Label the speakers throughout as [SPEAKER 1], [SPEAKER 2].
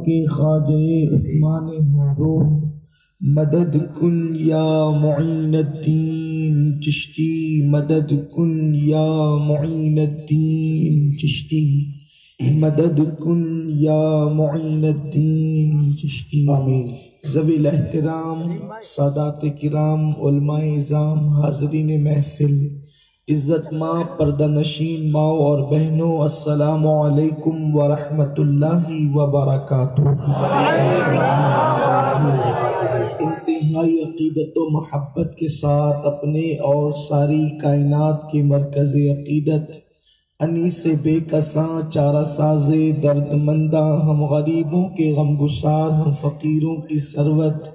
[SPEAKER 1] کہ خواجہ عثمان ہارو مدد کن یا معین الدین چشتی، مدد کن یا معین الدین چشتی، مدد کن یا معین الدین چشتی، آمین۔ ذوی الاحترام سادات کرام، علماء اعظام، حاضرین محفل، عزت ماں، پردہ نشین ماں اور بہنوں، السلام علیکم ورحمۃ اللہ وبرکاتہ۔ انتہائی عقیدت و محبت کے ساتھ اپنے اور ساری کائنات کے مرکز عقیدت، انیس بے کساں چارہ ساز درد مندہ، ہم غریبوں کے غم گسار، ہم فقیروں کی ثروت،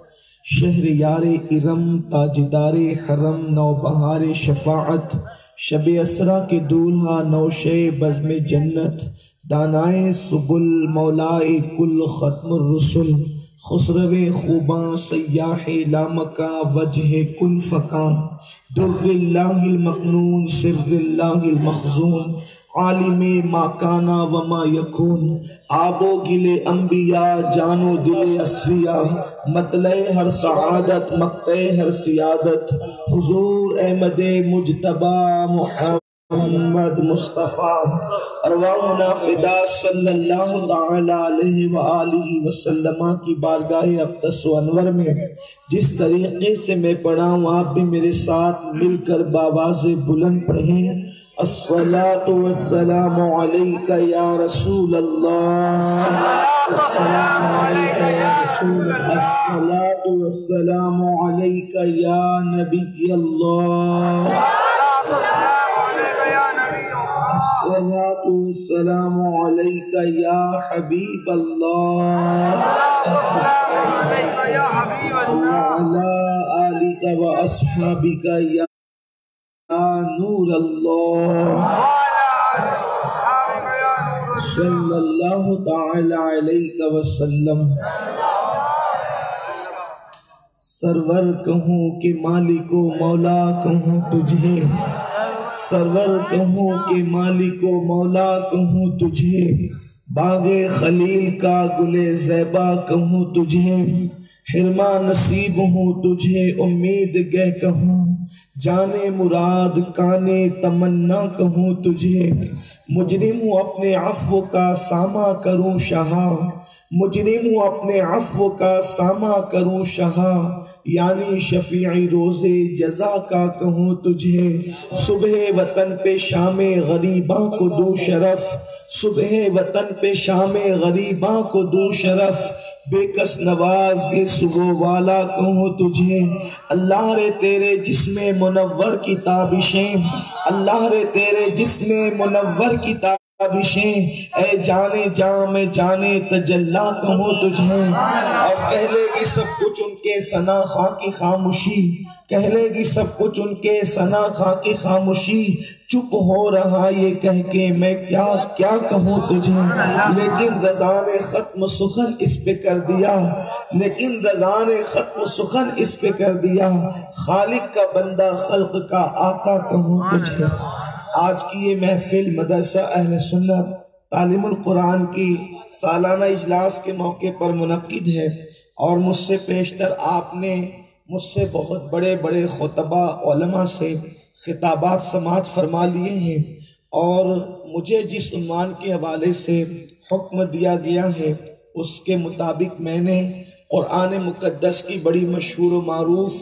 [SPEAKER 1] شہر یار ارم، تاجدار حرم، نوبہار شفاعت، شب اسرا کے دولہا، نوشے بزم جنت، دانائے سبل، مولائے کل، ختم الرسل، خسرو خوباں، سیاح لامکاں، وجہ کن فکاں، در اللہ المکنون، سر اللہ المخزون، عالم ما کانا وما یکون، آب و گل انبیاء، جان و دل اصفیاء، مطلع ہر سعادت، مقطع ہر سیادت، حضور احمد مجتبی محمد مصطفیٰ، ارواحنا فدا صلی اللہ تعالی علیہ وآلہ وسلم کی بارگاہ اقدس و انور میں جس طریقے سے میں پڑھا ہوں آپ بھی میرے ساتھ مل کر بآواز بلند پڑھیں۔ الصلاة والسلام علیک یا رسول اللہ، السلام علیک یا رسول اللہ، الصلاة والسلام علیک یا نبی اللہ، الصلاة والسلام علیک یا حبیب اللہ، وعلی آلک و اصحابک یا نور اللہ، صلی اللہ تعالی علیہ وسلم۔ سرور کہوں کہ مالک و مولا کہوں تجھے، سرور کہوں کہ مالک و مولا کہوں تجھے، باغ خلیل کا گل زیبا کہوں تجھے، حرما نصیب ہوں تجھے، امید گہ کہوں، جانے مراد کانے تمنا کہوں تجھے، مجرم ہوں اپنے عفو کا سامہ کروں شہا، مجرم ہوں اپنے عفو کا سامہ کروں شہا، یعنی شفیع روز جزا کا کہوں تجھے، صبح وطن پہ شام غریباں کو دو شرف، صبح وطن پہ شام غریباں کو دو شرف، بے کس نواز کے صبح والا کہوں تجھے، اللہ رے تیرے جسم منور کی تابشیں، اللہ رے تیرے جسم منور کی تابشیں، اے جانے جاں میں جانے تجلا کہوں تجھے، اور کہہ لے گی سب کچھ ان کے ثنا خواں کی خاموشی، کہہ لے گی سب کچھ ان کے ثنا خواں کی خاموشی، چپ ہو رہا یہ کہہ کے میں کیا کیا کہوں تجھے، لیکن رضا نے ختم سخن اس پہ کر دیا، لیکن رضا نے ختم سخن اس پہ کر دیا، خالق کا بندہ خلق کا آقا کہوں تجھے۔ آج کی یہ محفل مدرسہ اہل سنت تعلیم القرآن کی سالانہ اجلاس کے موقع پر منعقد ہے، اور مجھ سے پیشتر آپ نے مجھ سے بہت بڑے بڑے خطبہ علماء سے خطابات سماعت فرما لیے ہیں، اور مجھے جس عنوان کے حوالے سے حکم دیا گیا ہے اس کے مطابق میں نے قرآن مقدس کی بڑی مشہور و معروف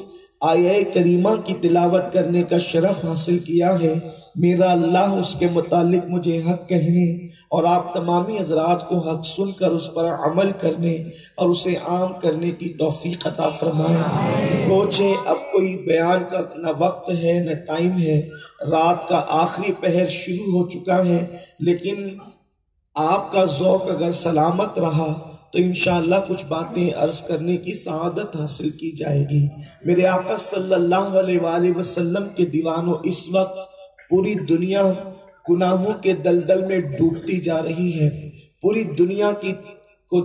[SPEAKER 1] آیہ کریمہ کی تلاوت کرنے کا شرف حاصل کیا ہے۔ میرا اللہ اس کے متعلق مجھے حق کہنے اور آپ تمامی حضرات کو حق سن کر اس پر عمل کرنے اور اسے عام کرنے کی توفیق عطا فرمائے۔ کوچے اب کوئی بیان کا نہ وقت ہے نہ ٹائم ہے، رات کا آخری پہر شروع ہو چکا ہے، لیکن آپ کا ذوق اگر سلامت رہا تو انشاءاللہ کچھ باتیں عرض کرنے کی سعادت حاصل کی جائے گی۔ میرے آقا صلی اللہ علیہ وآلہ وسلم کے دیوانوں اس وقت پوری دنیا گناہوں کے دلدل میں ڈوبتی جا رہی ہے، پوری دنیا کو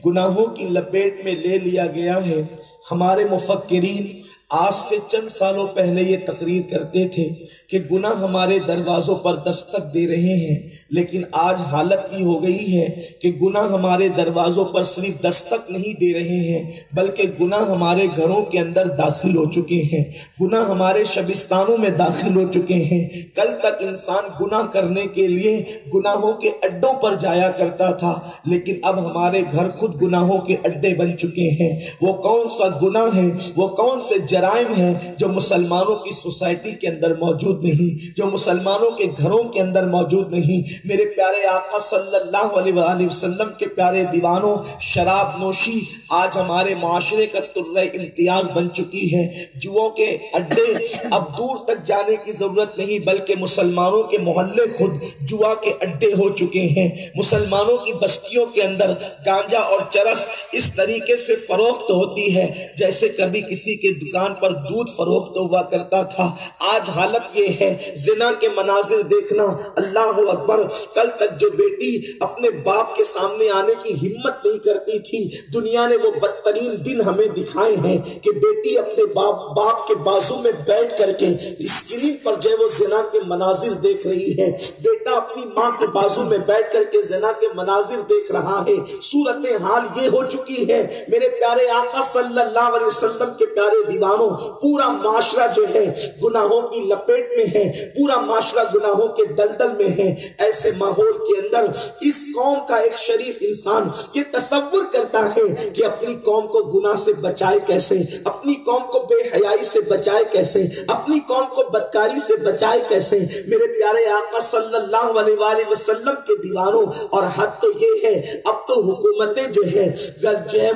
[SPEAKER 1] گناہوں کی لپیٹ میں لے لیا گیا ہے۔ ہمارے مفکرین آج سے چند سالوں پہلے یہ تقریر کرتے تھے کہ گناہ ہمارے دروازوں پر دستک دے رہے ہیں، لیکن آج حالت یہ ہو گئی ہے کہ گناہ ہمارے دروازوں پر صرف دستک نہیں دے رہے ہیں بلکہ گناہ ہمارے گھروں کے اندر داخل ہو چکے ہیں، گناہ ہمارے شبستانوں میں داخل ہو چکے ہیں۔ کل تک انسان گناہ کرنے کے لیے گناہوں کے اڈوں پر جایا کرتا تھا، لیکن اب ہمارے گھر خود گناہوں کے اڈے بن چکے ہیں۔ وہ کون سا گناہ ہے، وہ کون سے جرائم ہیں جو مسلمانوں کی سوسائٹی کے اندر موجود نہیں، جو مسلمانوں کے گھروں کے اندر موجود نہیں؟ میرے پیارے آقا صلی اللہ علیہ وآلہ وسلم کے پیارے دیوانوں، شراب نوشی آج ہمارے معاشرے کا طرح امتیاز بن چکی ہے۔ جوؤں کے اڈے اب دور تک جانے کی ضرورت نہیں بلکہ مسلمانوں کے محلے خود جوا کے اڈے ہو چکے ہیں۔ مسلمانوں کی بستیوں کے اندر گانجا اور چرس اس طریقے سے فروخت ہوتی ہے جیسے کبھی کسی کے دکان پر دودھ فروخت ہوا کرتا تھا۔ آج حالت یہ ہے، زنا کے مناظر دیکھنا، اللہ اکبر۔ کل تک جو بیٹی اپنے باپ کے سامنے آنے کی ہمت نہیں کرتی تھی، دنیا نے وہ بدترین دن ہمیں دکھائے ہیں کہ بیٹی اپنے باپ کے بازو میں بیٹھ کر کے اسکرین پر جو وہ زنا کے مناظر دیکھ رہی ہے، بیٹا اپنی ماں کے بازو میں بیٹھ کر کے زنا کے مناظر دیکھ رہا ہے۔ صورتحال یہ ہو چکی ہے میرے پیارے آقا صلی اللہ علیہ وسلم کے پیارے دیوانوں، پورا معاشرہ جو ہے گناہوں کی لپیٹ میں ہے، پورا معاشرہ گناہوں کے دلدل میں ہے۔ ایسے ماحول کے اندر اس قوم کا ایک شریف انسان یہ تصور کرتا ہے کہ اپنی قوم کو گناہ سے بچائے کیسے، اپنی قوم کو بے حیائی سے بچائے کیسے، اپنی قوم کو بدکاری سے بچائے کیسے۔ میرے پیارے آقا صلی اللہ علیہ وآلہ وسلم کے دیوانوں، اور حد تو یہ ہے اب تو حکومتیں جو ہے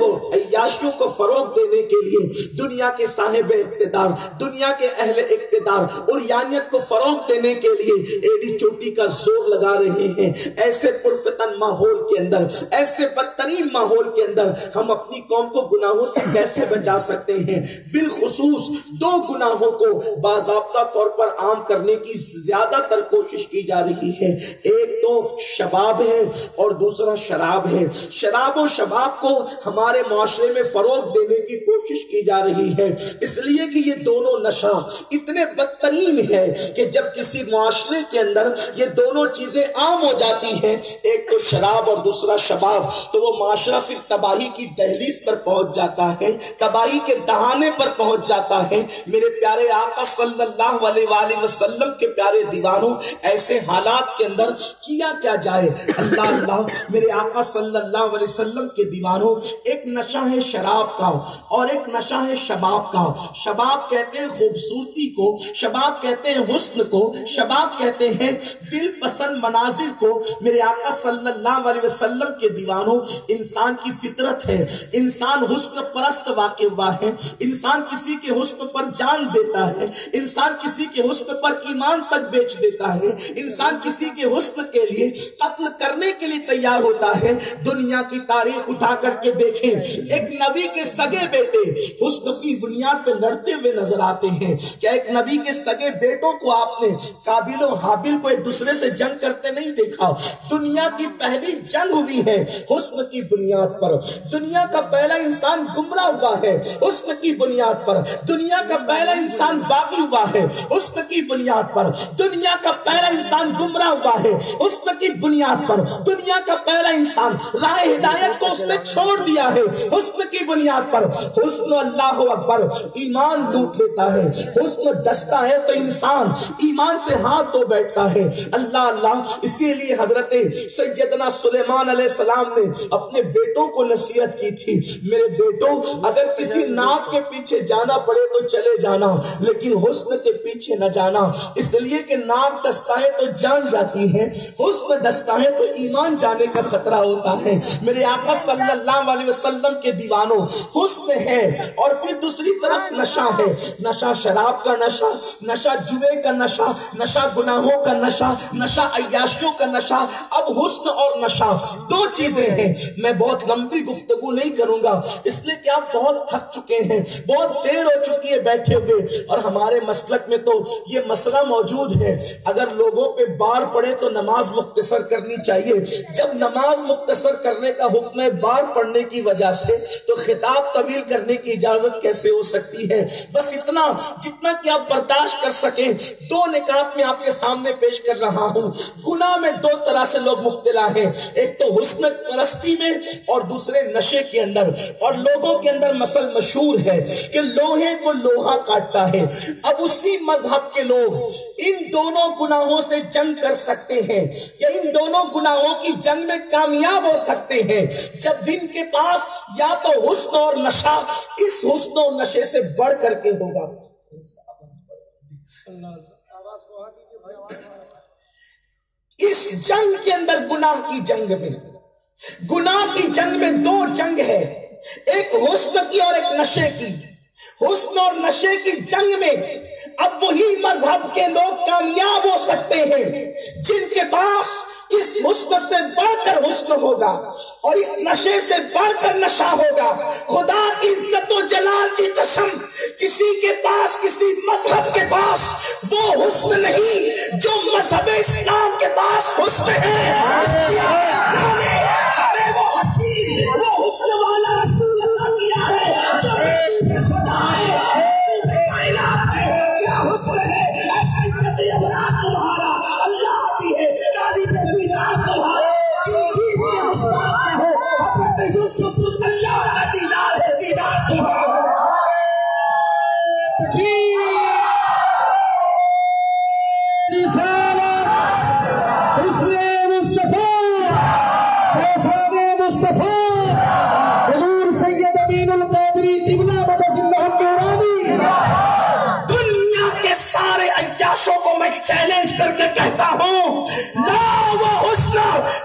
[SPEAKER 1] وہ عیاشیوں کو فروغ دینے کے لیے، دنیا کے صاحب اقتدار، دنیا کے اہل اقتدار اور یانیت کو فروغ دینے کے لیے ایڈی چوٹی کا زور لگا رہے ہیں۔ ایسے پرفتن ماحول کے اندر، ایسے بدترین ماحول کے اندر ہم اپنی قوم کو گناہوں سے کیسے بچا سکتے ہیں؟ بالخصوص دو گناہوں کو باضابطہ طور پر عام کرنے کی زیادہ تر کوشش کی جا رہی ہے۔ ایک تو شباب ہے اور دوسرا شراب ہے۔ شراب و شباب کو ہمارے معاشرے میں فروغ دینے کی کوشش کی جا رہی ہے، اس لیے کہ یہ دونوں نشہ اتنے بدترین ہے کہ جب کسی معاشرے کے اندر یہ دونوں چیزیں عام ہو جاتی ہیں، ایک تو شراب اور دوسرا شباب، تو وہ معاشرہ پھر تباہی کی دہلیز پر پہنچ جاتا ہے، تباہی کے دہانے پر پہنچ جاتا ہے۔ میرے پیارے آقا صلی اللہ علیہ وآلہ وسلم کے پیارے دیوانوں، ایسے حالات کے اندر کیا کیا جائے؟ اللہ اللہ، میرے آقا صلی اللہ علیہ وسلم کے دیوانوں، ایک نشہ ہے شراب کا اور ایک نشہ ہے شباب کا۔ شباب کہتے ہیں خوبصورتی کو، شباب کہتے ہیں حسن کو، شباب کہتے ہیں دل پسند مناظر کو۔ میرے آقا صلی اللہ علیہ وسلم کے دیوانوں، انسان کی فطرت ہے، انسان حسن پرست واقع ہوا ہے، انسان کسی کے حسن پر جان دیتا ہے، انسان کسی کے حسن پر ایمان تک بیچ دیتا ہے، انسان کسی کے حسن کے لیے قتل کرنے کے لیے تیار ہوتا ہے۔ دنیا کی تاریخ اٹھا کر کے دیکھیں، ایک نبی کے سگے بیٹے حسن کی بنیاد پہ لڑتے ہوئے نظر آتے ہیں۔ کیا ایک نبی کے سگے بیٹوں کو آپ نے قابل و حابل کو ایک دوسرے سے جنگ کرتے نہیں دیکھا؟ دنیا کی پہلی جنگ ہوئی ہے حسن کی بنیاد پر، دنیا کا پہلا انسان گمراہ ہوا ہے حسن کی بنیاد پر، دنیا کا پہلا انسان باغی ہوا ہے حسن کی بنیاد پر، دنیا کا پہلا انسان گمراہ ہوا ہے حسن کی بنیاد پر، دنیا کا پہلا انسان راہ ہدایت کو اس نے چھوڑ دیا ہے حسن کی بنیاد پر۔ حسن اللہ اکبر ایمان لوٹ لیتا ہے، حسن دستا ہے تو انسان ایمان سے ہاتھ دھو بیٹھتا ہے۔ اللہ اللہ، اسی لیے حضرت سیدنا سلیمان علیہ السلام نے اپنے بیٹوں کو نصیحت کی تھی، میرے بیٹوں اگر کسی ناک کے پیچھے جانا پڑے تو چلے جانا، لیکن حسن کے پیچھے نہ جانا، اس لیے کہ ناک ڈستا ہے تو جان جاتی ہے، حسن ڈستا ہے تو ایمان جانے کا خطرہ ہوتا ہے۔ میرے آقا صلی اللہ علیہ وسلم کے دیوانوں، حسن ہے اور پھر دوسری طرف نشہ ہے، نشہ شراب کا نشہ، نشہ جوے کا نشہ، نشہ گناہوں کا نشہ، نشہ عیاشیوں کا نشہ۔ اب حسن اور نشہ دو چیزیں ہیں، میں بہت لمبی گفتگو نہیں نہیں کروں گا، اس لیے کہ آپ بہت تھک چکے ہیں، بہت دیر ہو چکی ہے بیٹھے ہوئے، اور ہمارے مسلک میں تو یہ مسئلہ موجود ہے، اگر لوگوں پہ بار پڑے تو نماز مختصر کرنی چاہیے۔ جب نماز مختصر کرنے کا حکم ہے بار پڑنے کی وجہ سے، تو خطاب طویل کرنے کی اجازت کیسے ہو سکتی ہے؟ بس اتنا جتنا کہ آپ برداشت کر سکیں، دو نکات میں آپ کے سامنے پیش کر رہا ہوں۔ گناہ میں دو طرح سے لوگ مبتلا ہیں، ایک تو حسن پرستی میں اور دوسرے نشے کے اندر، اور لوگوں کے اندر مثل مشہور ہے کہ لوہے کو لوہا کاٹتا ہے۔ اب اسی مذہب کے لوگ ان دونوں گناہوں سے جنگ کر سکتے ہیں یا ان دونوں گناہوں کی جنگ میں کامیاب ہو سکتے ہیں جب ان کے پاس یا تو حسن اور نشہ اس حسن اور نشے سے بڑھ کر کے ہوگا۔ اس جنگ کے اندر گناہ کی جنگ میں دو جنگ ہے، ایک حسن کی اور ایک نشے کی۔ حسن اور نشے کی جنگ میں اب وہی مذہب کے لوگ کامیاب ہو سکتے ہیں جن کے پاس اس حسن سے بڑھ کر حسن ہوگا اور اس نشے سے بڑھ کر نشہ ہوگا۔ خدا کی عزت و جلال کی قسم، کسی کے پاس، کسی مذہب کے پاس وہ حسن نہیں جو مذہب اسلام کے پاس حسن ہے۔ ہمیں وہ حسین، وہ حسن والا رسول عطا کیا ہے جو خدا ہے، کائنات ہے، کیا حسن ہے! ایسے جدی ابرات تمہارا اللہ بھی ہے، کالی پہ دیدار تمہارا کے مشتاق میں ہو، حضرت یوسف اللہ کا دیدار ہے، دیدار تمہارا۔ رسالت حسن مصطفیٰ، فیضان مصطفیٰ، حضور سید امین القادری قبلہ مدد اللہ النورانی۔ دنیا کے سارے عیاشوں کو میں چیلنج کر کے کہتا ہوں، لا وہ حسن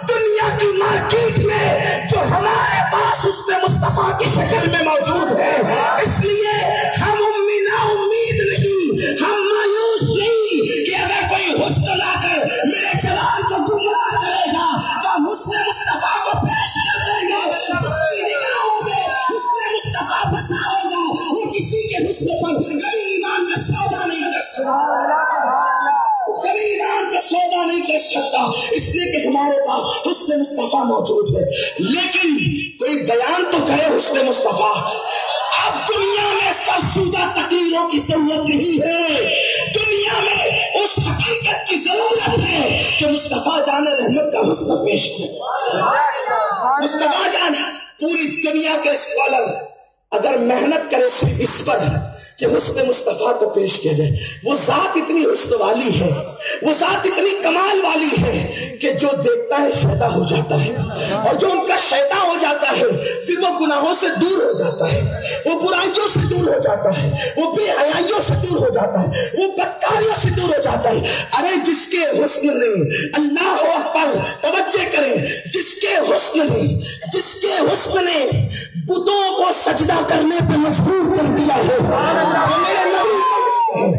[SPEAKER 1] دنیا کی مارکیٹ میں جو ہمارے پاس حسن مصطفیٰ کی شکل میں موجود ہے۔ اس لیے ہم امید نہیں، ہم مایوس نہیں کہ اگر کوئی حسن لا کر میرے جلال کو گمراہ کرے گا تو ہم حسن مصطفیٰ کو پیش کر دیں گے۔ جس کی نگاہوں میں حسن مصطفیٰ بسا ہوگا وہ کسی کے حسن پر کبھی ایمان کا سودا نہیں کر سکتا، اس لیے کہ ہمارے پاس حسن مصطفیٰ موجود ہے۔ لیکن کوئی بیان تو کرے حسن مصطفیٰ۔ اب دنیا میں فرسودہ تقریروں کی ضرورت نہیں ہے، دنیا میں اس حقیقت کی ضرورت ہے کہ مصطفیٰ جان رحمت کا حسن پیش کرے۔ مصطفیٰ جان، پوری دنیا کے اسکالر اگر محنت کرے صرف اس پر کہ حسن مصطفیٰ کو پیش کیا جائے، وہ ذات اتنی حسن والی ہے، وہ ذات اتنی کمال والی ہے کہ جو دیکھتا ہے شیدا ہو جاتا ہے، اور جو ان کا شیدا ہو جاتا ہے پھر وہ گناہوں سے دور ہو جاتا ہے، وہ برائیوں سے دور ہو جاتا ہے، وہ بے حیائیوں سے دور ہو جاتا ہے، وہ بدکاریوں سے دور ہو جاتا ہے۔ ارے جس کے حسن نے، اللہ اکبر، توجہ کریں، جس کے حسن نے بتوں کو سجدہ کرنے پہ مجبور کر دیا ہے، وہ میرے نبی کا حسن ہے،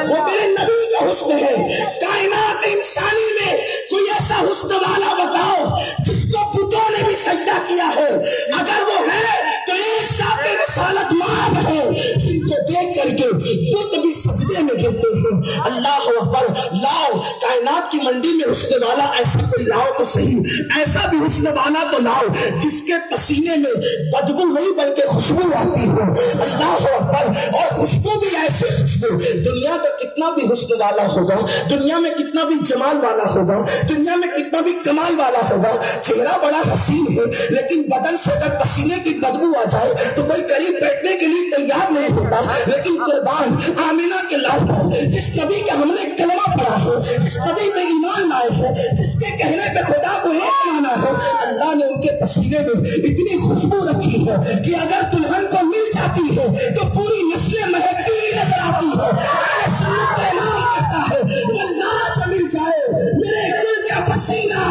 [SPEAKER 1] وہ میرے نبی کا حسن ہے۔ کائنات انسانی میں کوئی ایسا حسن والا بتاؤ جس کو بتوں نے بھی سجدہ کیا ہے، اگر وہ ہے تو ایک ساتھ رسالت مآب ہے جن کو دیکھ کر کے بت بھی سجدے میں گرتے ہیں۔ اللہ اکبر، لاؤ کائنات کی منڈی میں حسن والا ایسا کوئی لاؤ تو صحیح، ایسا بھی حسن والا تو لاؤ جس کے پسینے میں بدبو نہیں بلکہ خوشبو آتی ہے۔ اللہ اکبر، اور خوشبو بھی ایسے خوشبو، دنیا کا کتنا بھی حسن والا ہوگا، دنیا میں کتنا بھی جمال والا ہوگا، دنیا میں کتنا بھی کمال والا ہوگا، چہرہ بڑا حسین ہے لیکن بدن سے اگر پسینے کی بدبو آ جائے تو کوئی قریب بیٹھنے کے لیے تیار نہیں ہوتا۔ لیکن قربان آمینہ کے لال پر جس نبی کا ہم نے کلمہ پڑھا ہے، جس نبی پہ ایمان لائے ہیں، جس کے کہنے پہ خدا کو ایک مانا ہے، اللہ نے ان کے پسینے میں اتنی خوشبو رکھی ہے کہ اگر دلہن کو مل جاتی ہے تو پوری نسلیں مہکتی ہوئی نظر آتی ہے۔ اہل سنت کا امام کہتا ہے اللہ جو مل جائے میرے دل کا پسینہ،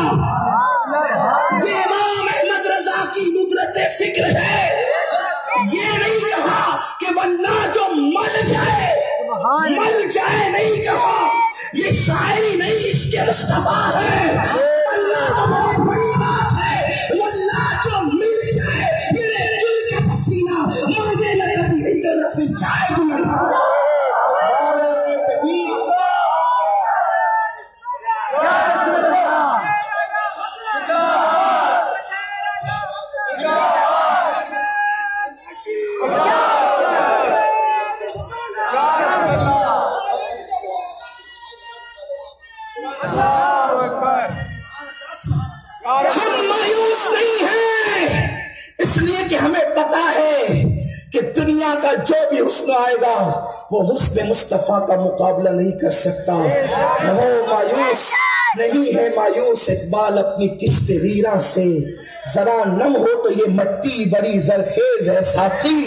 [SPEAKER 1] یہ امام احمد رضا کی ندرت فکر ہے۔ یہ نہیں کہا کہ واللہ جو مل جائے نہیں کہا، یہ شاعری نہیں، اس کے مصطفیٰ ہے۔ اللہ تو بہت بڑی بات ہے، واللہ جو مل جائے میرے اس لیے کہ ہمیں پتا ہے کہ دنیا کا جو بھی حسن آئے گا وہ حسن مصطفیٰ کا مقابلہ نہیں کر سکتا. نہ ہو مایوس، نہیں ہے مایوس اقبال اپنی کشت ویراں سے، ذرا نم ہو تو یہ مٹی بڑی زرخیز ہے ساقی،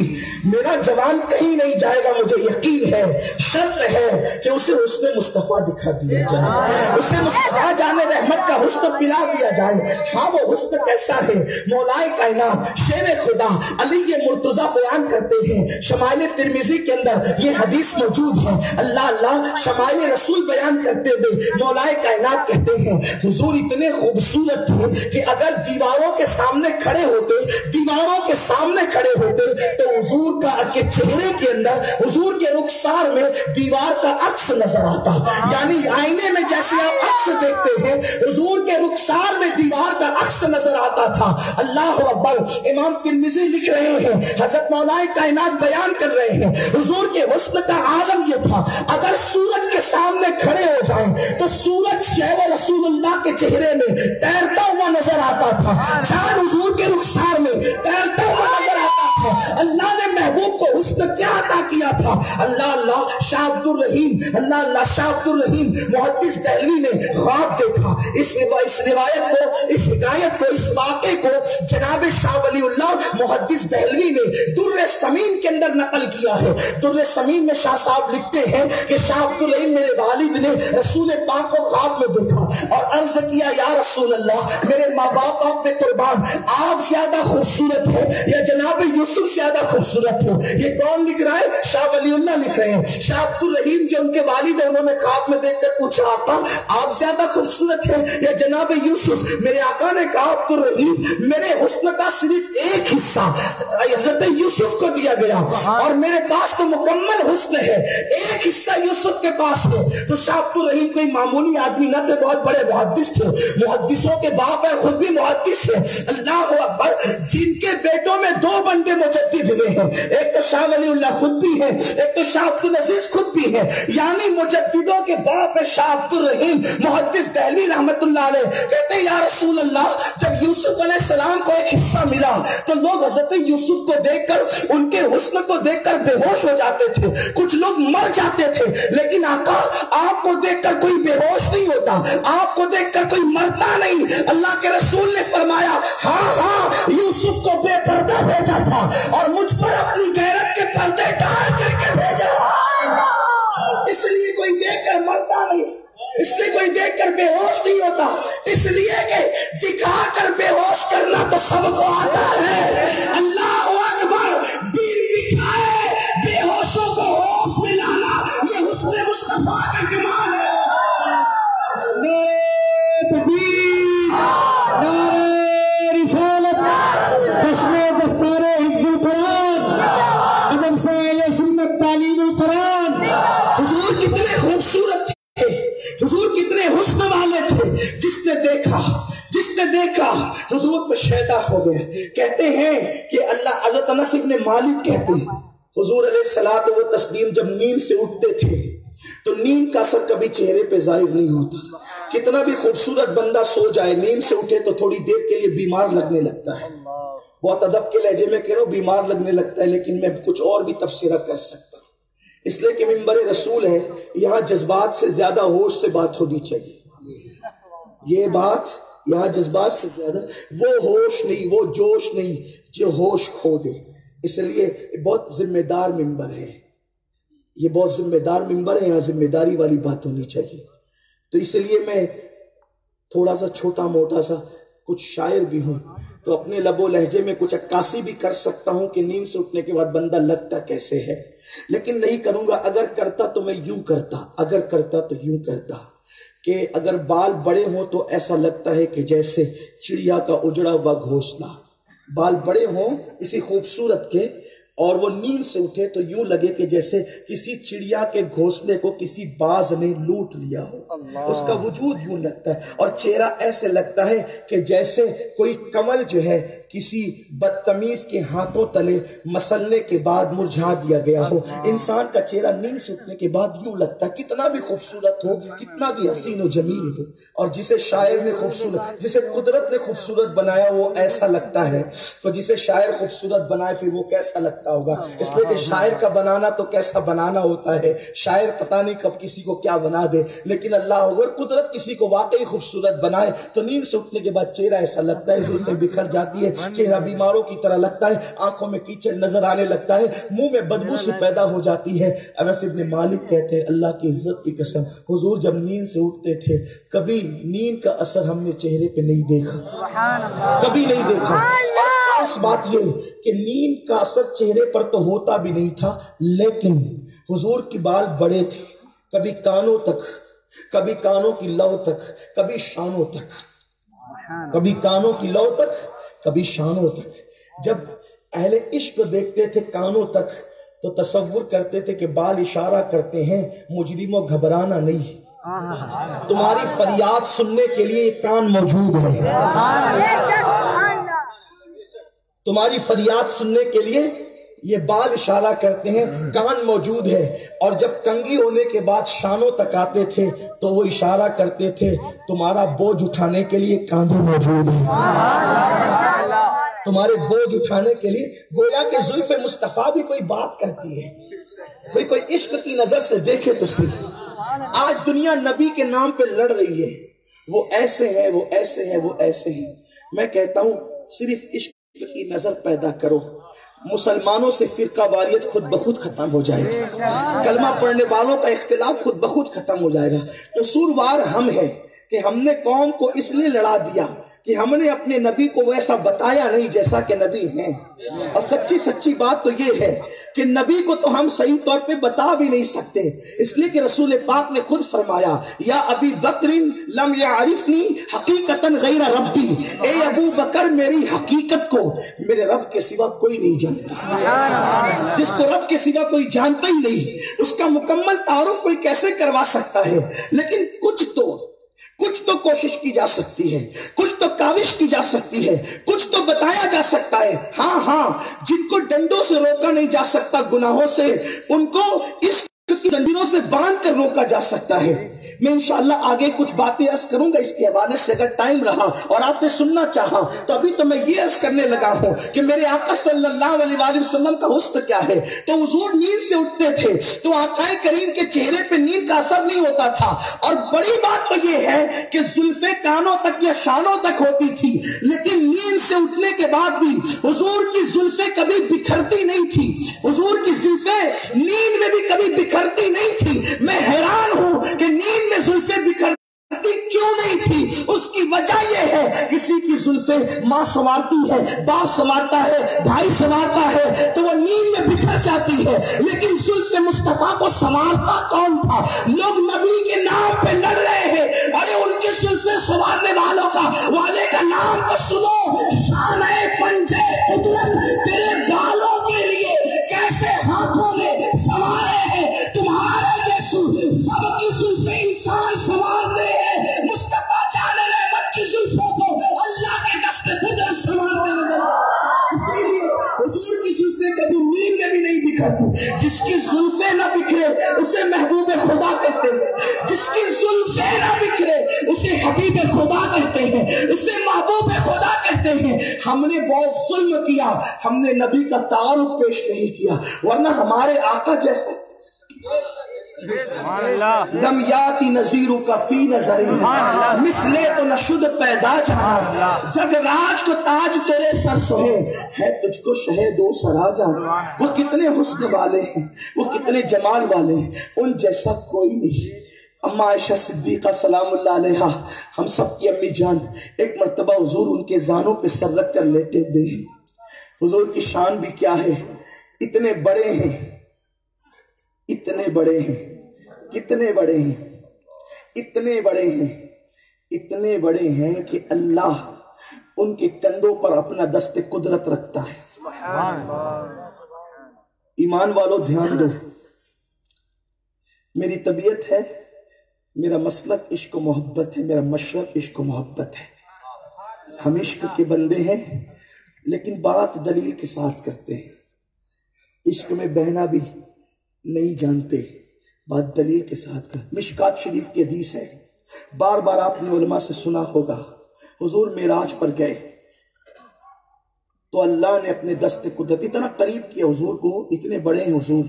[SPEAKER 1] میرا جوان کہیں نہیں جائے گا مجھے یقین ہے، شرط ہے کہ اسے حسن مصطفیٰ دکھا دیا جائے، اسے مصطفیٰ جان رحمت کا حسن پلا دیا جائے. ہاں وہ حسن کیسا ہے؟ مولائے کائنات شیر خدا علی مرتضیٰ بیان کرتے ہیں شمائل ترمذی کے اندر یہ حدیث موجود ہے. اللہ اللہ شمائل رسول بیان کرتے ہوئے مولائے کائنات کہتے ہیں حضور اتنے خوبصورت تھے کہ اگر دیواروں کے سامنے کھڑے ہوتے تو حضور کا کے چہرے کے اندر، حضور کے رخسار میں دیوار کا عکس نظر آتا. یعنی آئینے میں جیسے آپ عکس دیکھتے ہیں حضور کے رخسار میں دیوار کا عکس نظر آتا تھا. اللہ اکبر. امام ترمذی لکھ رہے ہیں، حضرت مولائے کائنات بیان کر رہے ہیں حضور کے حسن کا عالم یہ تھا اگر سورج کے سامنے کھڑے ہو جائیں تو سورج شہر رسول اللہ کے چہرے میں تیرتا ہوا نظر آتا تھا، چاند حضور کے رخسار میں تیرتا ہوا نظر آتا تھا. اللہ نے محبوب کو حسن کیا عطا کیا تھا؟ اللہ اللہ شاہ عبد الرحیم، اللہ اللہ شاہ عبد الرحیم محدث دہلوی نے خواب دیکھا. اس روایت کو، اس حکایت کو، اس واقعے کو جناب شاہ ولی اللہ محدث دہلوی نے در ثمین کے اندر نقل کیا ہے. در ثمین میں شاہ صاحب لکھتے ہیں کہ شاہ عبد الرحیم میرے والد نے رسول پاک کو خواب میں دیکھا اور عرض کیا یا رسول اللہ میرے ماں باپ آپ پہ قربان، آپ زیادہ خوبصورت ہیں یا جناب یوسف زیادہ خوبصورت ہے؟ یہ کون لکھ رہا ہے؟ شاہ ولی اللہ لکھ رہے ہیں. شاہ عبد الرحیم جو ان کے والد ہیں انہوں نے خواب میں دیکھ کر پوچھا آقا آپ زیادہ خوبصورت ہیں یا جناب یوسف؟ میرے آقا نے کہا عبد الرحیم میرے حسن کا صرف ایک حصہ حضرت یوسف کو دیا گیا اور میرے پاس تو مکمل حسن ہے، ایک حصہ یوسف کے پاس ہے. تو شاہ عبد الرحیم کوئی معمولی آدمی نہ تھے، بہت بڑے محدث تھے، محدثوں کے باپ ہے، خود بھی محدث ہے. اللہ اکبر. جن کے بیٹوں میں دو بندے مجدد ہوئے ہیں، ایک تو شاہ ولی اللہ خود بھی ہے، ایک تو شاہ عبد العزیز خود بھی ہے، یعنی مجددوں کے باپ ہے شاہ عبد الرحیم محدث دہلوی رحمت اللہ علیہ. کہتے ہیں یا رسول اللہ جب یوسف علیہ السلام کو ایک حصہ ملا تو لوگ حضرت یوسف کو دیکھ کر، ان کے حسن کو دیکھ کر بے ہوش ہو جاتے تھے، کچھ لوگ مر جاتے تھے. لیکن آقا آپ کو دیکھ کر کوئی بے ہوش نہیں ہوتا، آپ کو دیکھ کر کوئی مرتا نہیں. اللہ کے رسول نے فرمایا ہاں ہاں یوسف کو بے پردہ بھیجا تھا اور مجھ پر اپنی غیرت کے پردے ڈال کر کے بھیجا. اس لیے کوئی دیکھ کر مرتا نہیں، اس لیے کوئی دیکھ کر بے ہوش نہیں ہوتا، اس لیے کہ دکھا کر بے ہوش کرنا تو سب کو آتا ہے. اللہ اکبر. دین دکھائے بے ہوشوں کو ہوش میں لانا یہ حسن مصطفیٰ کا کمال ہے.
[SPEAKER 2] نعرہ تکبیر، نعرہ رسالت، جشن دستار حفظ القرآن، مدرسہ اہل سنت تعلیم القرآن.
[SPEAKER 1] حضور کتنے خوبصورت تھے، حضور کتنے حسن والے تھے. جس نے دیکھا حضور پہ شیدا ہو گیا. کہتے ہیں کہ اللہ حضرت انس بن مالک کہتے ہیں حضور علیہ الصلوۃ والتسلیم جب نیند سے اٹھتے تھے تو نیند کا اثر کبھی چہرے پہ ظاہر نہیں ہوتا. کتنا بھی خوبصورت بندہ سو جائے نیند سے اٹھے تو تھوڑی دیر کے لیے بیمار لگنے لگتا ہے. بہت ادب کے لہجے میں کہہ رہا ہوں بیمار لگنے لگتا ہے، لیکن میں کچھ اور بھی تفسیرہ کر سکتا ہوں. اس لیے کہ منبر رسول ہے، یہاں جذبات سے زیادہ ہوش سے بات ہونی چاہیے. یہ بات یہاں جذبات سے زیادہ، وہ ہوش نہیں، وہ جوش نہیں جو ہوش کھو دے. اس لیے بہت ذمہ دار منبر ہے، یہ بہت ذمہ دار منبر ہے، یہاں ذمہ داری والی بات ہونی چاہیے. تو اس لیے میں تھوڑا سا چھوٹا موٹا سا کچھ شاعر بھی ہوں تو اپنے لب و لہجے میں کچھ عکاسی بھی کر سکتا ہوں کہ نیند سے اٹھنے کے بعد بندہ لگتا کیسے ہے، لیکن نہیں کروں گا. اگر کرتا تو میں یوں کرتا، اگر کرتا تو یوں کرتا کہ اگر بال بڑے ہوں تو ایسا لگتا ہے کہ جیسے چڑیا کا اجڑا ہوا گھونسلہ. بال بڑے ہوں کسی خوبصورت کے اور وہ نیند سے اٹھے تو یوں لگے کہ جیسے کسی چڑیا کے گھونسلے کو کسی باز نے لوٹ لیا ہو. اس کا وجود یوں لگتا ہے اور چہرہ ایسے لگتا ہے کہ جیسے کوئی کمل جو ہے کسی بدتمیز کے ہاتھوں تلے مسلنے کے بعد مرجھا دیا گیا ہو. انسان کا چہرہ نیند سے اٹھنے کے بعد یوں لگتا ہے کتنا بھی خوبصورت ہو, کتنا بھی حسین و جمیل ہو, اور جسے شاعر نے خوبصورت, جسے قدرت نے خوبصورت بنایا وہ ایسا لگتا ہے, تو جسے شاعر خوبصورت بنائے پھر وہ کیسا لگتا ہوگا. اس لیے کہ شاعر کا بنانا تو کیسا بنانا ہوتا ہے, شاعر پتہ نہیں کب کسی کو کیا بنا دے, لیکن اللہ اگر قدرت کسی کو واقعی خوبصورت بنائے تو نیند سے اٹھنے کے بعد چہرہ ایسا لگتا ہے, زلفیں بکھر جاتی ہے, چہرہ بیماروں کی طرح لگتا ہے, آنکھوں میں کیچڑ نظر آنے لگتا ہے, منہ میں بدبو سے پیدا ہو جاتی ہے. انس ابن مالک کہتے ہیں اللہ کی عزت کی قسم حضور جب نیند سے اٹھتے تھے کبھی نیند کا اثر ہم نے چہرے پہ نہیں دیکھا, کبھی نہیں دیکھا. خاص بات یہ کہ نیند کا اثر چہرے پر تو ہوتا بھی نہیں تھا, لیکن حضور کی بال بڑے تھے, کبھی کانوں تک, کبھی کانوں کی لو تک, کبھی شانوں تک, کبھی کانوں کی لو تک, کبھی شانوں تک. جب اہل عشق دیکھتے تھے کانوں تک تو تصور کرتے تھے کہ بال اشارہ کرتے ہیں مجرموں گھبرانا نہیں, تمہاری فریاد سننے کے لیے یہ کان موجود ہے, تمہاری فریاد سننے کے لیے یہ بال اشارہ کرتے ہیں, کان موجود ہے. اور جب کنگھی ہونے کے بعد شانوں تک آتے تھے تو وہ اشارہ کرتے تھے تمہارا بوجھ اٹھانے کے لیے کاندھے موجود ہیں, تمہارے بوجھ اٹھانے کے لیے. گویا کہ زلف مصطفیٰ بھی کوئی بات کرتی ہے, کوئی عشق کی نظر سے دیکھے تو صحیح. آج دنیا نبی کے نام پہ لڑ رہی ہے, وہ ایسے ہیں, وہ ایسے ہیں, وہ ایسے ہیں. میں کہتا ہوں صرف عشق کی نظر پیدا کرو, مسلمانوں سے فرقہ واریت خود بخود ختم ہو جائے گی, کلمہ پڑھنے والوں کا اختلاف خود بخود ختم ہو جائے گا. قصوروار ہم ہیں کہ ہم نے قوم کو اس لیے لڑا دیا کہ ہم نے اپنے نبی کو ویسا بتایا نہیں جیسا کہ نبی ہیں. اور سچی بات تو یہ ہے کہ نبی کو تو ہم صحیح طور پہ بتا بھی نہیں سکتے, اس لیے کہ رسول پاک نے خود فرمایا یا ابی بکر لم یعرفنی حقیقتا غیر ربی, اے ابو بکر میری حقیقت کو میرے رب کے سوا کوئی نہیں جانتا. جس کو رب کے سوا کوئی جانتا ہی نہیں اس کا مکمل تعارف کوئی کیسے کروا سکتا ہے. لیکن کچھ تو کوشش کی جا سکتی ہے, کچھ تو کاوش کی جا سکتی ہے, کچھ تو بتایا جا سکتا ہے. ہاں جن کو ڈنڈوں سے روکا نہیں جا سکتا گناہوں سے, ان کو اس کی زنجیروں سے باندھ کر روکا جا سکتا ہے. میں انشاءاللہ آگے کچھ باتیں عرض کروں گا اس کے حوالے سے, اگر ٹائم رہا اور آپ نے سننا چاہا تو ابھی تو میں یہ عرض کرنے لگا ہوں کہ میرے آقا صلی اللہ علیہ وآلہ وسلم کا حسن کیا ہے. تو حضور نیند سے اٹھتے تھے تو آقا کریم کے چہرے پہ نیند کا اثر نہیں ہوتا تھا, اور بڑی بات تو یہ ہے کہ زلفیں کانوں تک یا شانوں تک ہوتی تھی, لیکن نیند سے اٹھنے کے بعد بھی حضور کی زلفیں کبھی بکھرتی نہیں تھی, حضور کی زلفیں نیند میں بھی کبھی بکھرتی نہیں تھی. میں حیران ہوں کہ نیند میں زلفیں بکھرتی کیوں نہیں تھی. اس کی وجہ یہ ہے کسی کی زلفیں ماں سنوارتی ہے, باپ سنوارتا ہے, بھائی سنوارتا ہے تو وہ نیند میں بکھر جاتی ہے, لیکن زلف مصطفیٰ کو سنوارتا کون تھا؟ لوگ نبی کے نام پہ لڑ رہے ہیں, ارے ان کے زلفیں سنوارنے والے کا نام تو سنو. شان پنجے قدرت تیرے بالوں کے لیے کیسے ہاتھوں نے سنوارے ہیں, تمہارے جیسے سب کی زلفیں انسان سنوارتے ہیں, مصطفیٰ جان رحمت کی زلفوں کو اللہ کے دست قدرت سنوارتے نظر. اسی لیے حضور کی زلفیں کبھی نیند میں بھی نہیں بکھرتی. جس کی زلفیں نہ بکھرے اسے محبوب خدا کہتے ہیں, جس کی زلفیں نہ بکھرے اسے حبیب خدا کہتے ہیں, اسے محبوب خدا کہتے ہیں. ہم نے بہت ظلم کیا, ہم نے نبی کا تعارف پیش نہیں کیا, ورنہ ہمارے آقا جیسے لم یاتی نظیرو کا فی نظری مثلے تو نشد پیدا جانا, جگ راج کو تاج تیرے سر سوہے ہے تجھ کو شہ دو سرا جانا. وہ کتنے حسن والے ہیں, وہ کتنے جمال والے ہیں, ان جیسا کوئی نہیں. اما عائشہ صدیقہ سلام اللہ علیہا, ہم سب کی امی جان, ایک مرتبہ حضور ان کے زانوں پہ سر رکھ کر لیٹے ہوئے ہیں. حضور کی شان بھی کیا ہے, اتنے بڑے ہیں, اتنے بڑے ہیں, کتنے بڑے ہیں, اتنے بڑے ہیں, اتنے بڑے ہیں کہ اللہ ان کے کندھوں پر اپنا دست قدرت رکھتا ہے. ایمان والو دھیان دو, میری طبیعت ہے, میرا مسلک عشق و محبت ہے, میرا مشرق عشق و محبت ہے. ہم عشق کے بندے ہیں, لیکن بات دلیل کے ساتھ کرتے ہیں. عشق میں بہنا بھی نہیں جانتے, بات دلیل کے ساتھ کرتے. مشکات شریف کی حدیث ہے, بار بار آپ نے علماء سے سنا ہوگا. حضور معراج پر گئے تو اللہ نے اپنے دست قدرت اتنا قریب کیا حضور کو, اتنے بڑے ہیں حضور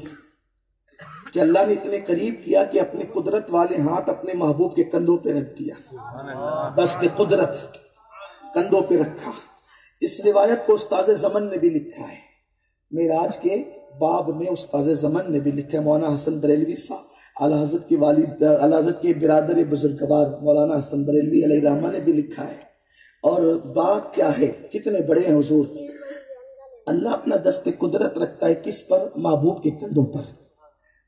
[SPEAKER 1] کہ اللہ نے اتنے قریب کیا کہ اپنے قدرت والے ہاتھ اپنے محبوب کے کندھوں پہ رکھ دیا. دست قدرت کندھوں پہ رکھا. اس روایت کو استاذ زمن نے بھی لکھا ہے, معراج کے باب میں استاذ زمن نے بھی لکھا ہے. مولانا حسن بریلوی صاحب, اعلیٰ حضرت کے والد, اعلیٰ حضرت کے برادر بزرگوار مولانا حسن بریلوی علیہ الرحمہ نے بھی لکھا ہے. اور بات کیا ہے, کتنے بڑے ہیں حضور. اللہ اپنا دست قدرت رکھتا ہے کس پر؟ محبوب کے کندھوں پر.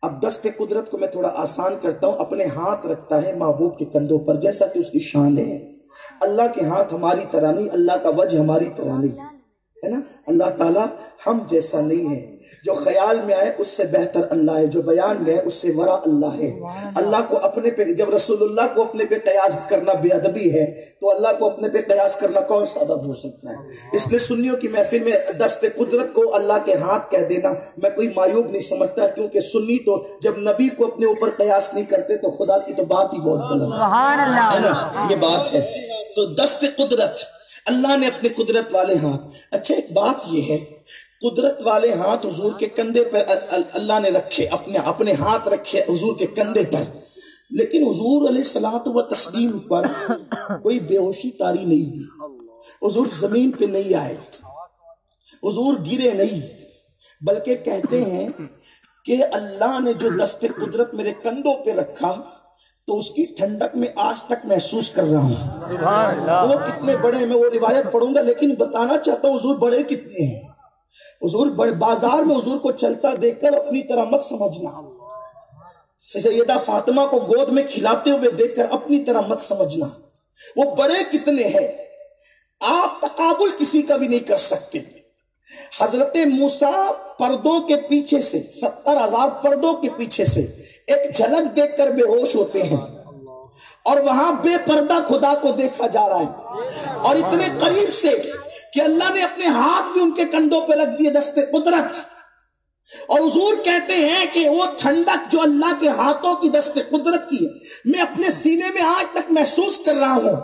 [SPEAKER 1] اب دست قدرت کو میں تھوڑا آسان کرتا ہوں. اپنے ہاتھ رکھتا ہے محبوب کے کندھوں پر, جیسا کہ اس کی شان ہے. اللہ کے ہاتھ ہماری طرح نہیں, اللہ کا وجہ ہماری طرح نہیں ہے نا. اللہ تعالیٰ ہم جیسا نہیں ہے. جو خیال میں آئے اس سے بہتر اللہ ہے, جو بیان میں ہے اس سے ورا اللہ ہے. اللہ کو اپنے پہ, جب رسول اللہ کو اپنے پہ قیاس کرنا بے ادبی ہے تو اللہ کو اپنے پہ قیاس کرنا کون سا ادب ہو سکتا ہے؟ اس لیے سنیوں کی محفل میں دست قدرت کو اللہ کے ہاتھ کہہ دینا میں کوئی معیوب نہیں سمجھتا, کیونکہ سنی تو جب نبی کو اپنے اوپر قیاس نہیں کرتے تو خدا کی تو بات ہی بہت بلند ہے نا. یہ بات ہے. تو دست قدرت اللہ نے اپنے قدرت والے ہاتھ. اچھا ایک بات یہ ہے, قدرت والے ہاتھ حضور کے کندھے پر اللہ نے رکھے, اپنے ہاتھ رکھے حضور کے کندھے پر, لیکن حضور علیہ الصلوۃ والتسلیم پر کوئی بے ہوشی طاری نہیں ہوئی. حضور زمین پہ نہیں آئے, حضور گرے نہیں, بلکہ کہتے ہیں کہ اللہ نے جو دست قدرت میرے کندھوں پہ رکھا تو اس کی ٹھنڈک میں آج تک محسوس کر رہا ہوں. وہ کتنے بڑے ہیں, میں وہ روایت پڑھوں گا, لیکن بتانا چاہتا ہوں حضور بڑے کتنے ہیں. حضور بازار میں حضور کو چلتا دیکھ کر اپنی طرح مت سمجھنا, سیدہ فاطمہ کو گود میں کھلاتے ہوئے دیکھ کر اپنی طرح مت سمجھنا. وہ بڑے کتنے ہیں, آپ تقابل کسی کا بھی نہیں کر سکتے. حضرت موسیٰ پردوں کے پیچھے سے, 70,000 پردوں کے پیچھے سے ایک جھلک دیکھ کر بے ہوش ہوتے ہیں, اور وہاں بے پردہ خدا کو دیکھا جا رہا ہے, اور اتنے قریب سے کہ اللہ نے اپنے ہاتھ بھی ان کے کندھوں پہ رکھ دیے دست قدرت. اور حضور کہتے ہیں کہ وہ ٹھنڈک جو اللہ کے ہاتھوں کی دست قدرت کی ہے میں اپنے سینے میں آج تک محسوس کر رہا ہوں.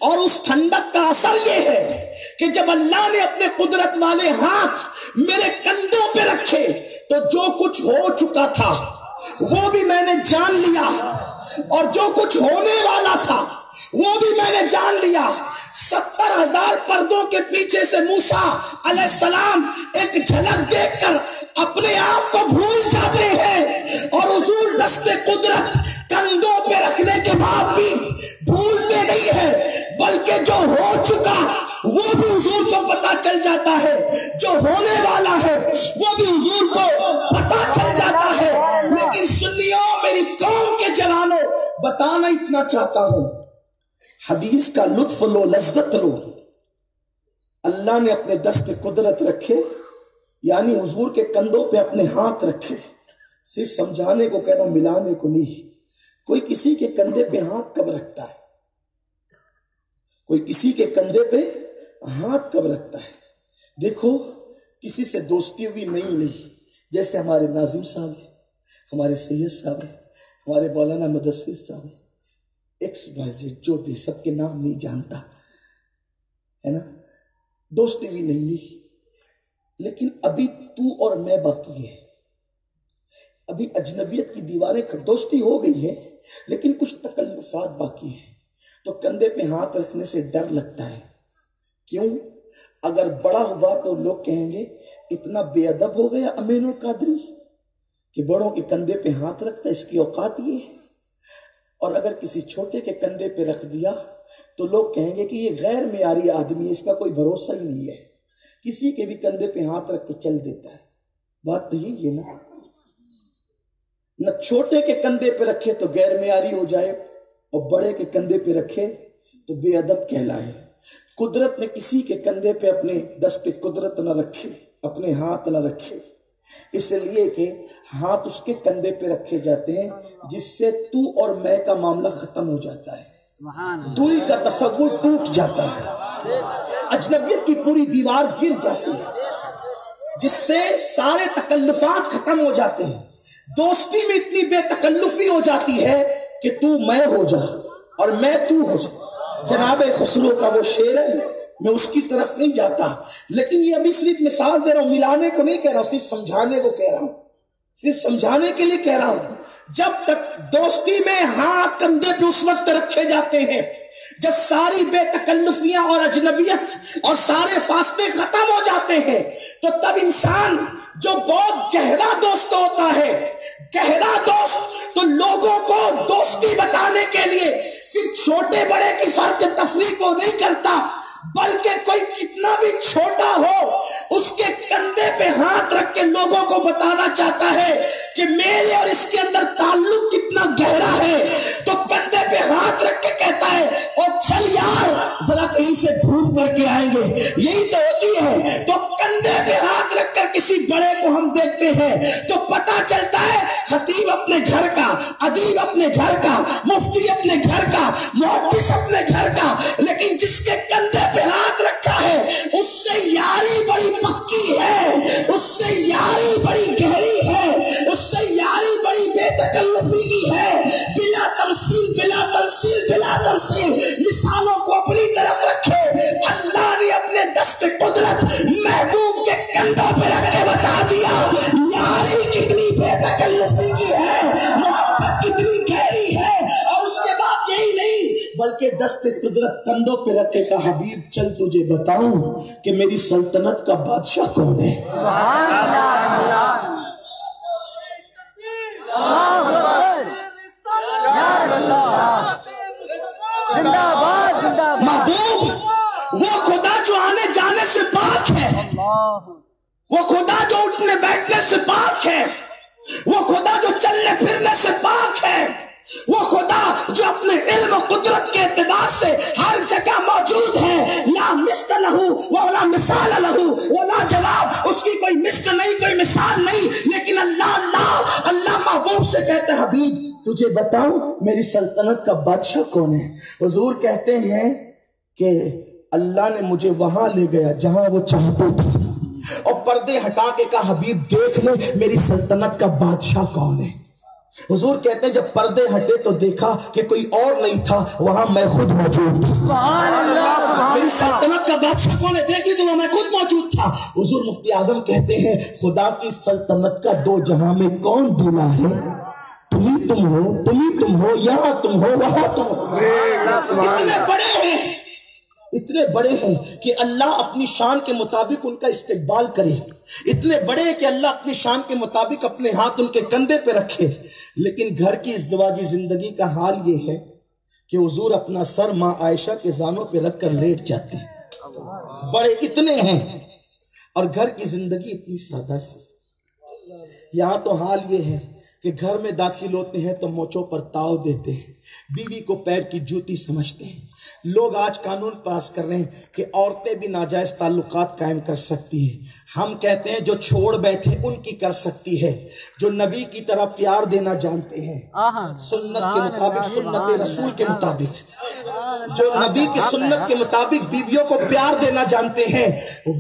[SPEAKER 1] اور اس ٹھنڈک کا اثر یہ ہے کہ جب اللہ نے اپنے قدرت والے ہاتھ میرے کندھوں پہ رکھے تو جو کچھ ہو چکا تھا وہ بھی میں نے جان لیا, اور جو کچھ ہونے والا تھا وہ بھی میں نے جان لیا. 70,000 پردوں کے پیچھے سے موسیٰ علیہ السلام ایک جھلک دیکھ کر اپنے آپ کو بھول جاتے ہیں, اور حضور دست قدرت کندھوں پہ رکھنے کے بعد بھی بھولتے نہیں ہیں, بلکہ جو ہو چکا وہ بھی حضور کو پتا چل جاتا ہے, جو ہونے والا ہے وہ بھی حضور کو پتا چل جاتا ہے. لیکن سنیوں, میری قوم کے جوانوں, بتانا اتنا چاہتا ہوں, حدیث کا لطف لو, لذت لو. اللہ نے اپنے دست قدرت رکھے, یعنی حضور کے کندھوں پہ اپنے ہاتھ رکھے. صرف سمجھانے کو کہہ رہا ہوں, ملانے کو نہیں. کوئی کسی کے کندھے پہ ہاتھ کب رکھتا ہے؟ کوئی کسی کے کندھے پہ ہاتھ کب رکھتا ہے؟ دیکھو, کسی سے دوستی ہوئی نہیں, جیسے ہمارے ناظم صاحب ہیں, ہمارے سید صاحب ہیں, ہمارے مولانا مدثر صاحب ہیں, جو بھی, سب کے نام نہیں جانتا ہے نا, دوستی بھی نہیں. لیکن ابھی تو اور میں باقی ہے, ابھی اجنبیت کی دیواریں, دوستی ہو گئی ہے لیکن کچھ تکلفات باقی ہیں. تو کندھے پہ ہاتھ رکھنے سے ڈر لگتا ہے. کیوں؟ اگر بڑا ہوا تو لوگ کہیں گے اتنا بے ادب ہو گیا امین القادری کہ بڑوں کے کندھے پہ ہاتھ رکھتا ہے, اس کی اوقات یہ ہے. اور اگر کسی چھوٹے کے کندھے پہ رکھ دیا تو لوگ کہیں گے کہ یہ غیر معیاری آدمی ہے, اس کا کوئی بھروسہ ہی نہیں ہے, کسی کے بھی کندھے پہ ہاتھ رکھ کے چل دیتا ہے. بات تو یہی ہے نا, نہ چھوٹے کے کندھے پہ رکھے تو غیر معیاری ہو جائے, اور بڑے کے کندھے پہ رکھے تو بے ادب کہلائے. قدرت نے کسی کے کندھے پہ اپنے دست قدرت نہ رکھے, اپنے ہاتھ نہ رکھے, اس لیے کہ ہاتھ اس کے کندھے پہ رکھے جاتے ہیں جس سے تو اور میں کا معاملہ ختم ہو جاتا ہے, دوئی کا تصور ٹوٹ جاتا ہے. اجنبیت کی پوری دیوار گر جاتی ہے، جس سے سارے تکلفات ختم ہو جاتے ہیں. دوستی میں اتنی بے تکلفی ہو جاتی ہے کہ تو میں ہو جا اور میں تو ہو جا. جناب خسرو کا وہ شعر ہے، میں اس کی طرف نہیں جاتا، لیکن یہ ابھی صرف مثال دے رہا ہوں، ملانے کو نہیں کہہ رہا ہوں، صرف سمجھانے کو کہہ رہا ہوں، صرف سمجھانے کے لیے کہہ رہا ہوں. جب تک دوستی میں ہاتھ کندھے پہ اس وقت رکھے جاتے ہیں جب ساری بے تکلفیاں اور اجنبیت اور سارے فاصلے ختم ہو جاتے ہیں، تو تب انسان جو بہت گہرا دوست ہوتا ہے، گہرا دوست تو لوگوں کو دوستی بتانے کے لیے پھر چھوٹے بڑے کی فرق تفریق کو نہیں کرتا، بلکہ کوئی کتنا بھی چھوٹا ہو اس کے کندھے پہ ہاتھ رکھ کے لوگوں کو بتانا چاہتا ہے کہ میرے اور اس کے اندر تعلق کتنا گہرا ہے، تو کندھے پہ ہاتھ رکھ کے کہتا ہے او چل یار ذرا کہیں سے گھوم کر کے آئیں گے. یہی تو ہوتی ہے. تو کندھے پہ ہاتھ رکھ کر کسی بڑے کو ہم دیکھتے ہیں تو پتا چلتا ہے خطیب اپنے گھر کا، ادیب اپنے گھر کا، مفتی اپنے گھر کا، محدث اپنے گھر کا، لیکن جس کے کندھے پہ ہاتھ رکھا ہے اس سے یاری بڑی پکی ہے، اس سے یاری بڑی گہری ہے، اس سے یاری بڑی بے تکلفی کی ہے، بلا تمثیل بلا تمثیل بلا تمثیل. مثالوں کو اپنی طرف رکھے، اللہ نے اپنے دست قدرت محبوب کے کندھوں پہ رکھ کے بتا دیا یاری کتنی بے تکلفی کی ہے، محبت کتنی گہری ہے. اور اس کے بعد یہی نہیں بلکہ دست قدرت کندھوں پہ رکھے کا حبیب چل تجھے بتاؤں کہ میری سلطنت کا بادشاہ کون ہے. محبوب وہ خدا جو آنے جانے سے پاک ہے، وہ خدا جو اٹھنے بیٹھنے سے پاک ہے، وہ خدا جو چلنے پھرنے سے پاک ہے، وہ خدا جو اپنے علم و قدرت کے اعتبار سے ہر جگہ موجود ہے. لا مثل لہو ولا مثال لہو ولا جواب، اس کی کوئی مثل نہیں کوئی مثال نہیں. لیکن اللہ محبوب سے کہتے ہیں حبیب تجھے بتاؤں میری سلطنت کا بادشاہ کون ہے. حضور کہتے ہیں کہ اللہ نے مجھے وہاں لے گیا جہاں وہ چاہتے تھے، اور پردے ہٹا کے کہا حبیب دیکھ لے میری سلطنت کا بادشاہ کون ہے. حضور کہتے ہیں جب پردے ہٹے تو دیکھا کہ کوئی اور نہیں تھا، وہاں میں خود موجود تھا. میری سلطنت کا بادشاہ کون ہے دیکھ لی تو وہاں میں خود موجود تھا. حضور مفتی اعظم کہتے ہیں خدا کی سلطنت کا دو جہاں میں کون دولا ہے، تم ہو یہاں تم ہو وہاں تم ہو. اتنے بڑے ہیں کہ اللہ اپنی شان کے مطابق ان کا استقبال کرے، اتنے بڑے ہیں کہ اللہ اپنی شان کے مطابق اپنے ہاتھ ان کے کندھے پہ رکھے. لیکن گھر کی ازدواجی زندگی کا حال یہ ہے کہ حضور اپنا سر ماں عائشہ کے زانوں پہ رکھ کر لیٹ جاتے ہیں. بڑے اتنے ہیں اور گھر کی زندگی اتنی سادہ سی. یہاں تو حال یہ ہے کہ گھر میں داخل ہوتے ہیں تو موچوں پر تاؤ دیتے ہیں، بیوی کو پیر کی جوتی سمجھتے ہیں. لوگ آج قانون پاس کر رہے ہیں کہ عورتیں بھی ناجائز تعلقات قائم کر سکتی ہیں. ہم کہتے ہیں جو چھوڑ بیٹھے ان کی کر سکتی ہے، جو نبی کی طرح پیار دینا جانتے ہیں سنت کے مطابق، سنت رسول کے مطابق، جو نبی کی سنت کے مطابق بیویوں کو پیار دینا جانتے ہیں،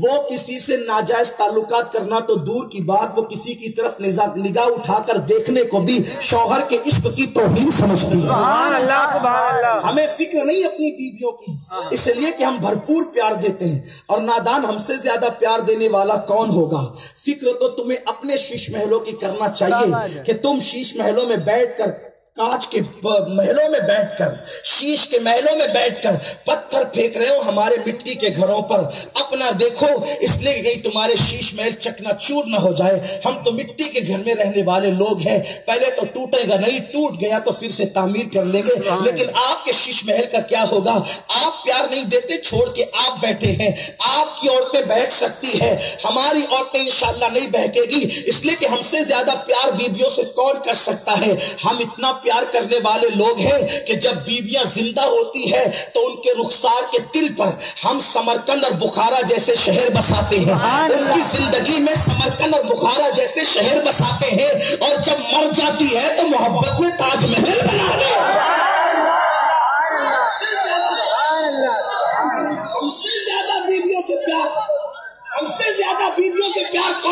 [SPEAKER 1] وہ کسی سے ناجائز تعلقات کرنا تو دور کی بات، وہ کسی کی طرف نگاہ اٹھا کر دیکھنے کو بھی شوہر کے عشق کی توہین سمجھتی ہے. ہمیں فکر نہیں اپنی بیویوں کی، اس لیے کہ ہم بھرپور پیار دیتے ہیں، اور نادان ہم سے زیادہ پیار دینے والا کون ہوگا. فکر تو تمہیں اپنے شیش محلوں کی کرنا چاہیے کہ تم شیش محلوں میں بیٹھ کر، کانچ کے محلوں میں بیٹھ کر، شیش کے محلوں میں بیٹھ کر پتھر پھینک رہے ہو ہمارے مٹی کے گھروں پر. اپنا دیکھو، اس لیے نہیں تمہارے شیش محل چکنا چور نہ ہو جائے. ہم تو مٹی کے گھر میں رہنے والے لوگ ہیں، پہلے تو ٹوٹے گا نہیں، ٹوٹ گیا تو پھر سے تعمیر کر لیں گے. لیکن آپ کے شیش محل کا کیا ہوگا؟ آپ پیار نہیں دیتے، چھوڑ کے آپ بیٹھے ہیں. آپ کی عورتیں بہک سکتی ہے، ہماری عورتیں انشاءاللہ نہیں بہکے گی، اس لیے کہ ہم سے زیادہ پیار بیویوں سے کون کر سکتا ہے. ہم اتنا پیار کرنے والے لوگ ہیں کہ جب بیویاں زندہ ہوتی ہے تو ان کے رخسار کے تل پر ہم سمرقند اور بخارا جیسے شہر بساتے ہیں. ان کی زندگی میں سمرقند اور بخارا جیسے شہر بساتے ہیں، اور جب مر جاتی ہے تو محبت میں تاج محل بناتے ہیں. ہم سے زیادہ بیوی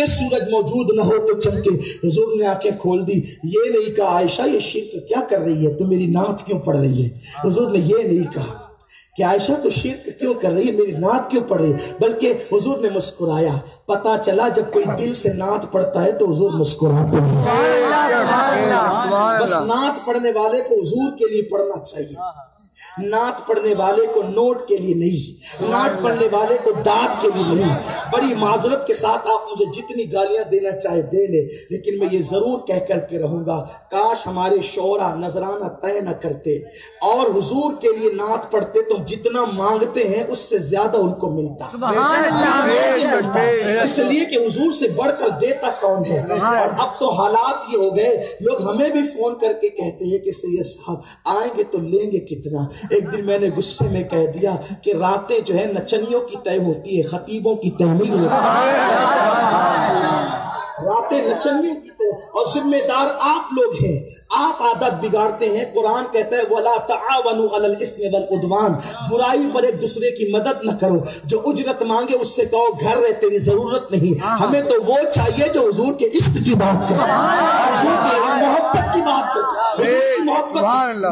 [SPEAKER 1] چمکے سورج موجود نہ ہو تو چمکے. حضور نے آنکھیں کھول دی. یہ نہیں کہا عائشہ یہ شرک کیا کر رہی ہے, تو میری نعت کیوں پڑھ رہی ہے. حضور نے یہ نہیں کہا کہ عائشہ تو شرک کیوں کر رہی ہے, میری نعت کیوں پڑھ رہی ہے, بلکہ حضور نے مسکرایا. پتا چلا جب کوئی دل سے نعت پڑھتا ہے تو حضور مسکراتے ہیں. بس نعت پڑھنے والے کو حضور کے لیے پڑھنا چاہیے, نعت پڑھنے والے کو نوٹ کے لیے نہیں, نعت پڑھنے والے کو داد کے لیے نہیں. بڑی معذرت کے ساتھ آپ مجھے جتنی گالیاں دینا چاہے دے لے, لیکن میں یہ ضرور کہہ کر کے رہوں گا, کاش ہمارے شعراء نذرانہ طے نہ کرتے اور حضور کے لیے نعت پڑھتے تو جتنا مانگتے ہیں اس سے زیادہ ان کو ملتا. اس لیے کہ حضور سے بڑھ کر دیتا کون ہے. اور اب تو حالات یہ ہو گئے, لوگ ہمیں بھی فون کر کے کہتے ہیں کہ سید صاحب آئیں گے تو لیں گے کتنا. ایک دن میں نے غصے میں کہہ دیا کہ راتیں جو ہے نچنیوں کی طے ہوتی ہے, خطیبوں کی طے نہیں ہوتی. راتیں نچنیوں کی طے, اور ذمہ دار آپ لوگ ہیں, آپ عادت بگاڑتے ہیں. قرآن کہتا ہے وَلَا تَعَاوَنُوا عَلَى الْإِثْمِ وَالْعُدْوَانِ, برائی پر ایک دوسرے کی مدد نہ کرو. جو اجرت مانگے اس سے کہو گھر رہے تیری ضرورت نہیں. ہمیں تو وہ چاہیے جو حضور کے عشق کی بات کرے, حضور کی محبت کی بات کرے, محبت.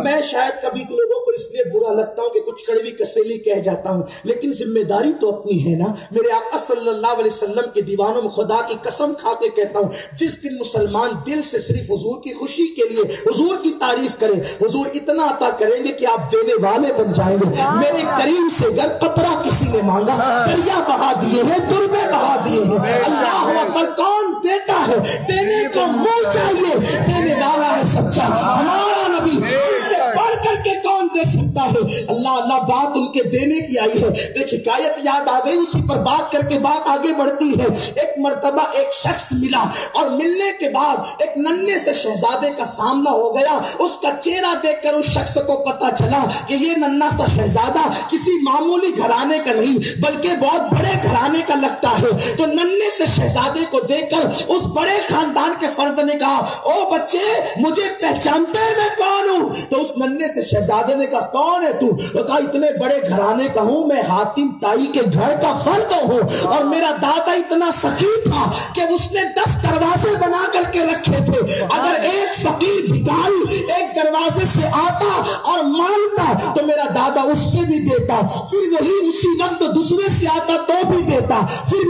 [SPEAKER 1] میں شاید کبھی لوگوں کو اس لیے برا لگتا ہوں کہ کچھ کڑوی کسیلی کہہ جاتا ہوں, لیکن ذمہ داری تو اپنی ہے نا. میرے آقا صلی اللہ علیہ وسلم کے دیوانوں میں خدا کی قسم کھا کے کہتا ہوں, جس دن مسلمان دل سے صرف حضور کی خوشی کے لیے حضور کی تعریف کرے, حضور اتنا عطا کریں گے کہ آپ دینے والے بن جائیں گے. میرے کریم سے گر قطرہ کسی نے مانگا, دریا بہا دیے ہیں, دربے بہا دیے ہیں. اللہ اکبر, کون دیتا ہے, دینے کو منہ چاہیے, دینے والا ہے سچا ہمارا نبی, ان سے بڑھ کر کے کون دے سکتا ہے. اللہ اللہ, بات ان کے دینے کی آئی ہے. دیکھ حکایت یاد آ گئی, اسی پر بات کر کے بات آگے بڑھتی ہے. ایک مرتبہ ایک شخص ملا, اور ملنے کے بعد ایک ننھے سے شہزادے کا سامنا ہو گیا. اس کا چہرہ دیکھ کر اس شخص کو پتا چلا کہ یہ ننھا سا شہزادہ کسی معمولی گھرانے کا نہیں بلکہ بہت بڑے گھرانے کا لگتا ہے. تو ننھے سے شہزادے کو دیکھ کر اس بڑے خاندان کے فرد نے کہا, او بچے مجھے پہچانتے ہیں میں کون ہوں؟ تو اس ننھے سے شہزادے نے کہا, کون ہے تو؟ کہا اتنے بڑے گھرانے کا ہوں, میں حاتم تائی کے گھر کا فرد ہوں, اور میرا دادا اتنا سخی تھا کہ اس نے 10 دروازے بنا کر کے رکھے تھے. اگر ایک فقیر بھکاری ایک دروازے سے آتا اور مانگتا تو میرا دادا اس سے بھی دیتا, پھر وہی اسی وقت دوسرے سے آتا تو بھی دیتا, پھر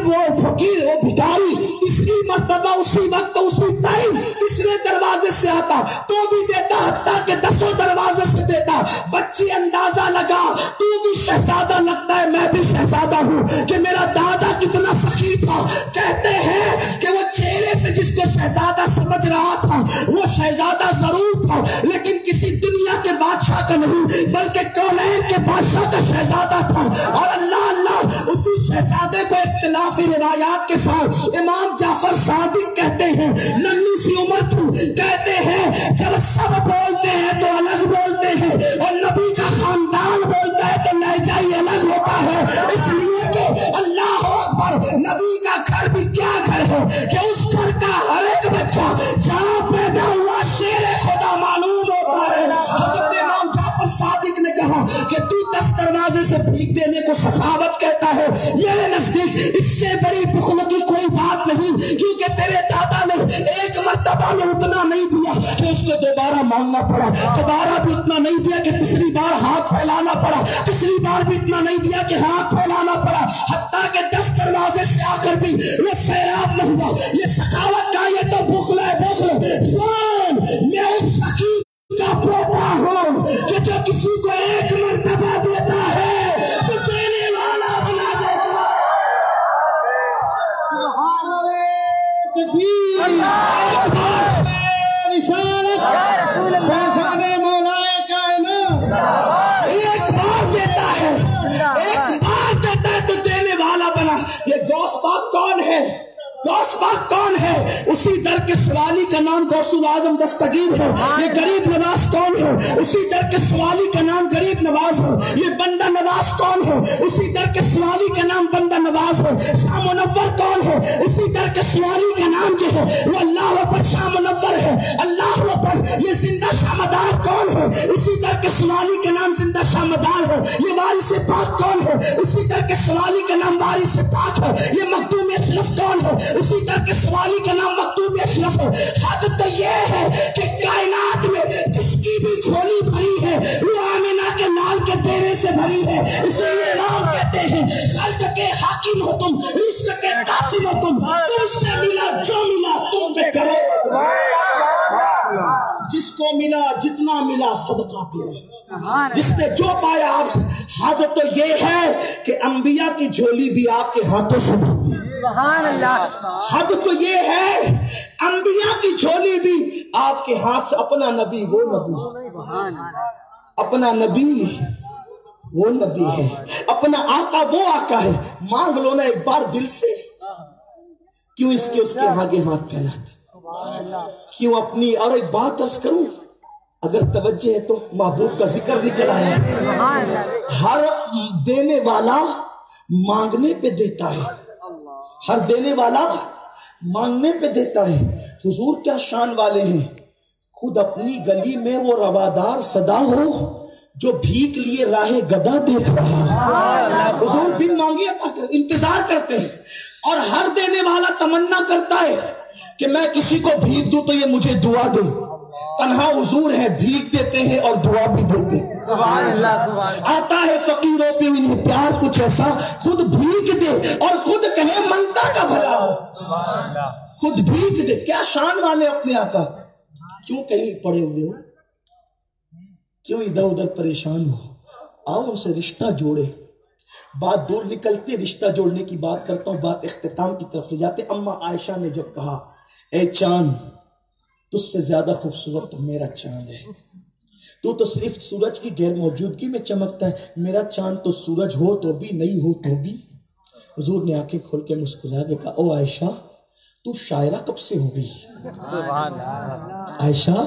[SPEAKER 1] وہ فقیر وہ بھکاری تیسری مرتبہ اسی وقت اسی ٹائم تیسرے دروازے سے آتا تو بھی دیتا, حتیٰ کہ 10 دروازے سے دیتا. بچی اندازہ لگا, تو بھی شہزادہ لگتا ہے, میں بھی شہزادہ ہوں, کہ میرا دادا کتنا فقیر تھا. کہتے ہیں کہ وہ چہرے سے جس کو شہزادہ سمجھ رہا تھا وہ شہزادہ ضرور تھا, لیکن کسی دنیا کے بادشاہ کا نہیں بلکہ کونین کے بادشاہ کا شہزادہ تھا. اور اللہ اللہ, اسی شہزادے کو اختلافی روایات کے ساتھ امام جعفر صادق کہتے ہیں, ننھی سی عمر تھی, کہتے ہیں جب سب بولتے ہیں تو الگ بولتے ہیں, اور نبی کا خاندان بولتا ہے تو لہجہ ہی الگ ہوتا ہے. اس لیے کہ اللہ اکبر, نبی کا گھر بھی کیا گھر ہے کہ اس گھر کا ہر ایک بچہ جہاں پیدا ہوا شیر خدا معلوم ہوتا ہے. حضرت امام جعفر صادق نے کہا کہ تو 10 دروازے سے بھیک دینے کو سخاوت کہتا ہے, میرے نزدیک اس سے بڑی بخل کی کوئی بات نہیں, کیونکہ تیرے دادا نے ایک مرتبہ میں اتنا نہیں دیا کہ اس کو دوبارہ مانگنا پڑا, دوبارہ بھی اتنا نہیں دیا کہ تیسری بار ہاتھ پھیلانا پڑا, تیسری بار بھی اتنا نہیں دیا کہ ہاتھ پھیلانا پڑا, حتیٰ کہ 10 دروازے سے آ کر بھی وہ سیراب نہ ہوا. یہ سخاوت کا, یہ تو بخل ہے, بخل. سن, میں اس فقیر کا پوتا ہوں کہ جو کسی کو ایک مرتبہ دیتا ہے تو دینے والا بنا دیتا ہے. ایک بار رسالت فیضان مولا کائنات, ایک بار دیتا ہے, ایک بار دیتا ہے تو دینے والا بنا. یہ غوث پاک کون ہے؟ غوث پاک کون ہے؟ اسی در کے سوالی کا نام غوث العظم دستگیر ہے. یہ غریب نواز کون ہے؟ اسی در کے سوالی کا نام غریب نواز ہے. یہ بندہ نواز کون ہے؟ اسی در کے سوالی کا نام بندہ نواز ہے. شاہ منور کون ہے؟ اسی در کے سوالی کا نام جو ہے وہ اللہ پر شاہ منور ہے. اللہ پر. یہ زندہ شاہ مدار کون ہے؟ اسی در کے سوالی کا نام زندہ شاہ مدار ہے. یہ والی سوال سے پاک کون ہے؟ اسی طرح کے سوالی کا نام باری سے پاک ہے. یہ مخدوم اشرف کون ہے؟ اسی طرح کے سوالی کا نام مخدوم اشرف ہے. حد تو یہ ہے کہ کائنات میں جس کی بھی جھولی بھری ہے وہ آمینہ کے لال کے دینے سے بھری ہے. اسی لیے نام کہتے ہیں خلق کے حاکم ہو تم، رزق کے قاسم ہو تم. تم سے ملا جو ملا تم پہ کرو. جس کو ملا جتنا ملا صدقہ تیرا، جس نے جو پایا آپ سے. حد تو یہ ہے کہ انبیاء کی جھولی بھی آپ کے ہاتھوں سے بھرتی ہے.
[SPEAKER 3] سبحان اللہ.
[SPEAKER 1] حد تو یہ ہے انبیاء کی جھولی بھی آپ کے ہاتھ سے. اپنا نبی وہ نبی، اپنا نبی وہ نبی ہے، اپنا آقا وہ آقا ہے. مانگ لو نا ایک بار دل سے. کیوں اس کے آگے ہاتھ پھیلاتے؟ کیوں اپنی؟ اور ایک بات عرض کروں، اگر توجہ ہے تو محبوب کا ذکر نکل آیا ہے. ہر دینے والا مانگنے پہ دیتا ہے، ہر دینے والا مانگنے پہ دیتا ہے. حضور کیا شان والے ہیں. خود اپنی گلی میں وہ روادار صدا ہو جو بھیک لیے راہ گدا دیکھ رہا. حضور بن مانگے انتظار کرتے ہیں، اور ہر دینے والا تمنا کرتا ہے کہ میں کسی کو بھیک دوں تو یہ مجھے دعا دے. تنہا حضور ہے، بھیک دیتے ہیں اور دعا بھی دیتے ہیں. آتا ہے فقیروں پہ انہیں پیار کچھ ایسا، خود بھیک دے اور خود کہے منگتا کا بھلا ہو. خود بھیک دے. کیا شان والے اپنے آقا. کیوں کہیں پڑے ہوئے ہو، کیوں ادھر ادھر پریشان ہو؟ آؤ ان سے رشتہ جوڑے. بات دور نکلتی، رشتہ جوڑنے کی بات کرتا ہوں، بات اختتام کی طرف لے جاتے. اما عائشہ نے جب کہا اے چاند، تجھ سے زیادہ خوبصورت تو میرا چاند ہے. تو صرف سورج کی غیر موجودگی میں چمکتا ہے، میرا چاند تو سورج ہو تو بھی نہیں ہو تو بھی. حضور نے آنکھیں کھول کے مسکرا کے کہا او عائشہ، تو شاعرہ کب سے ہو گئی؟ عائشہ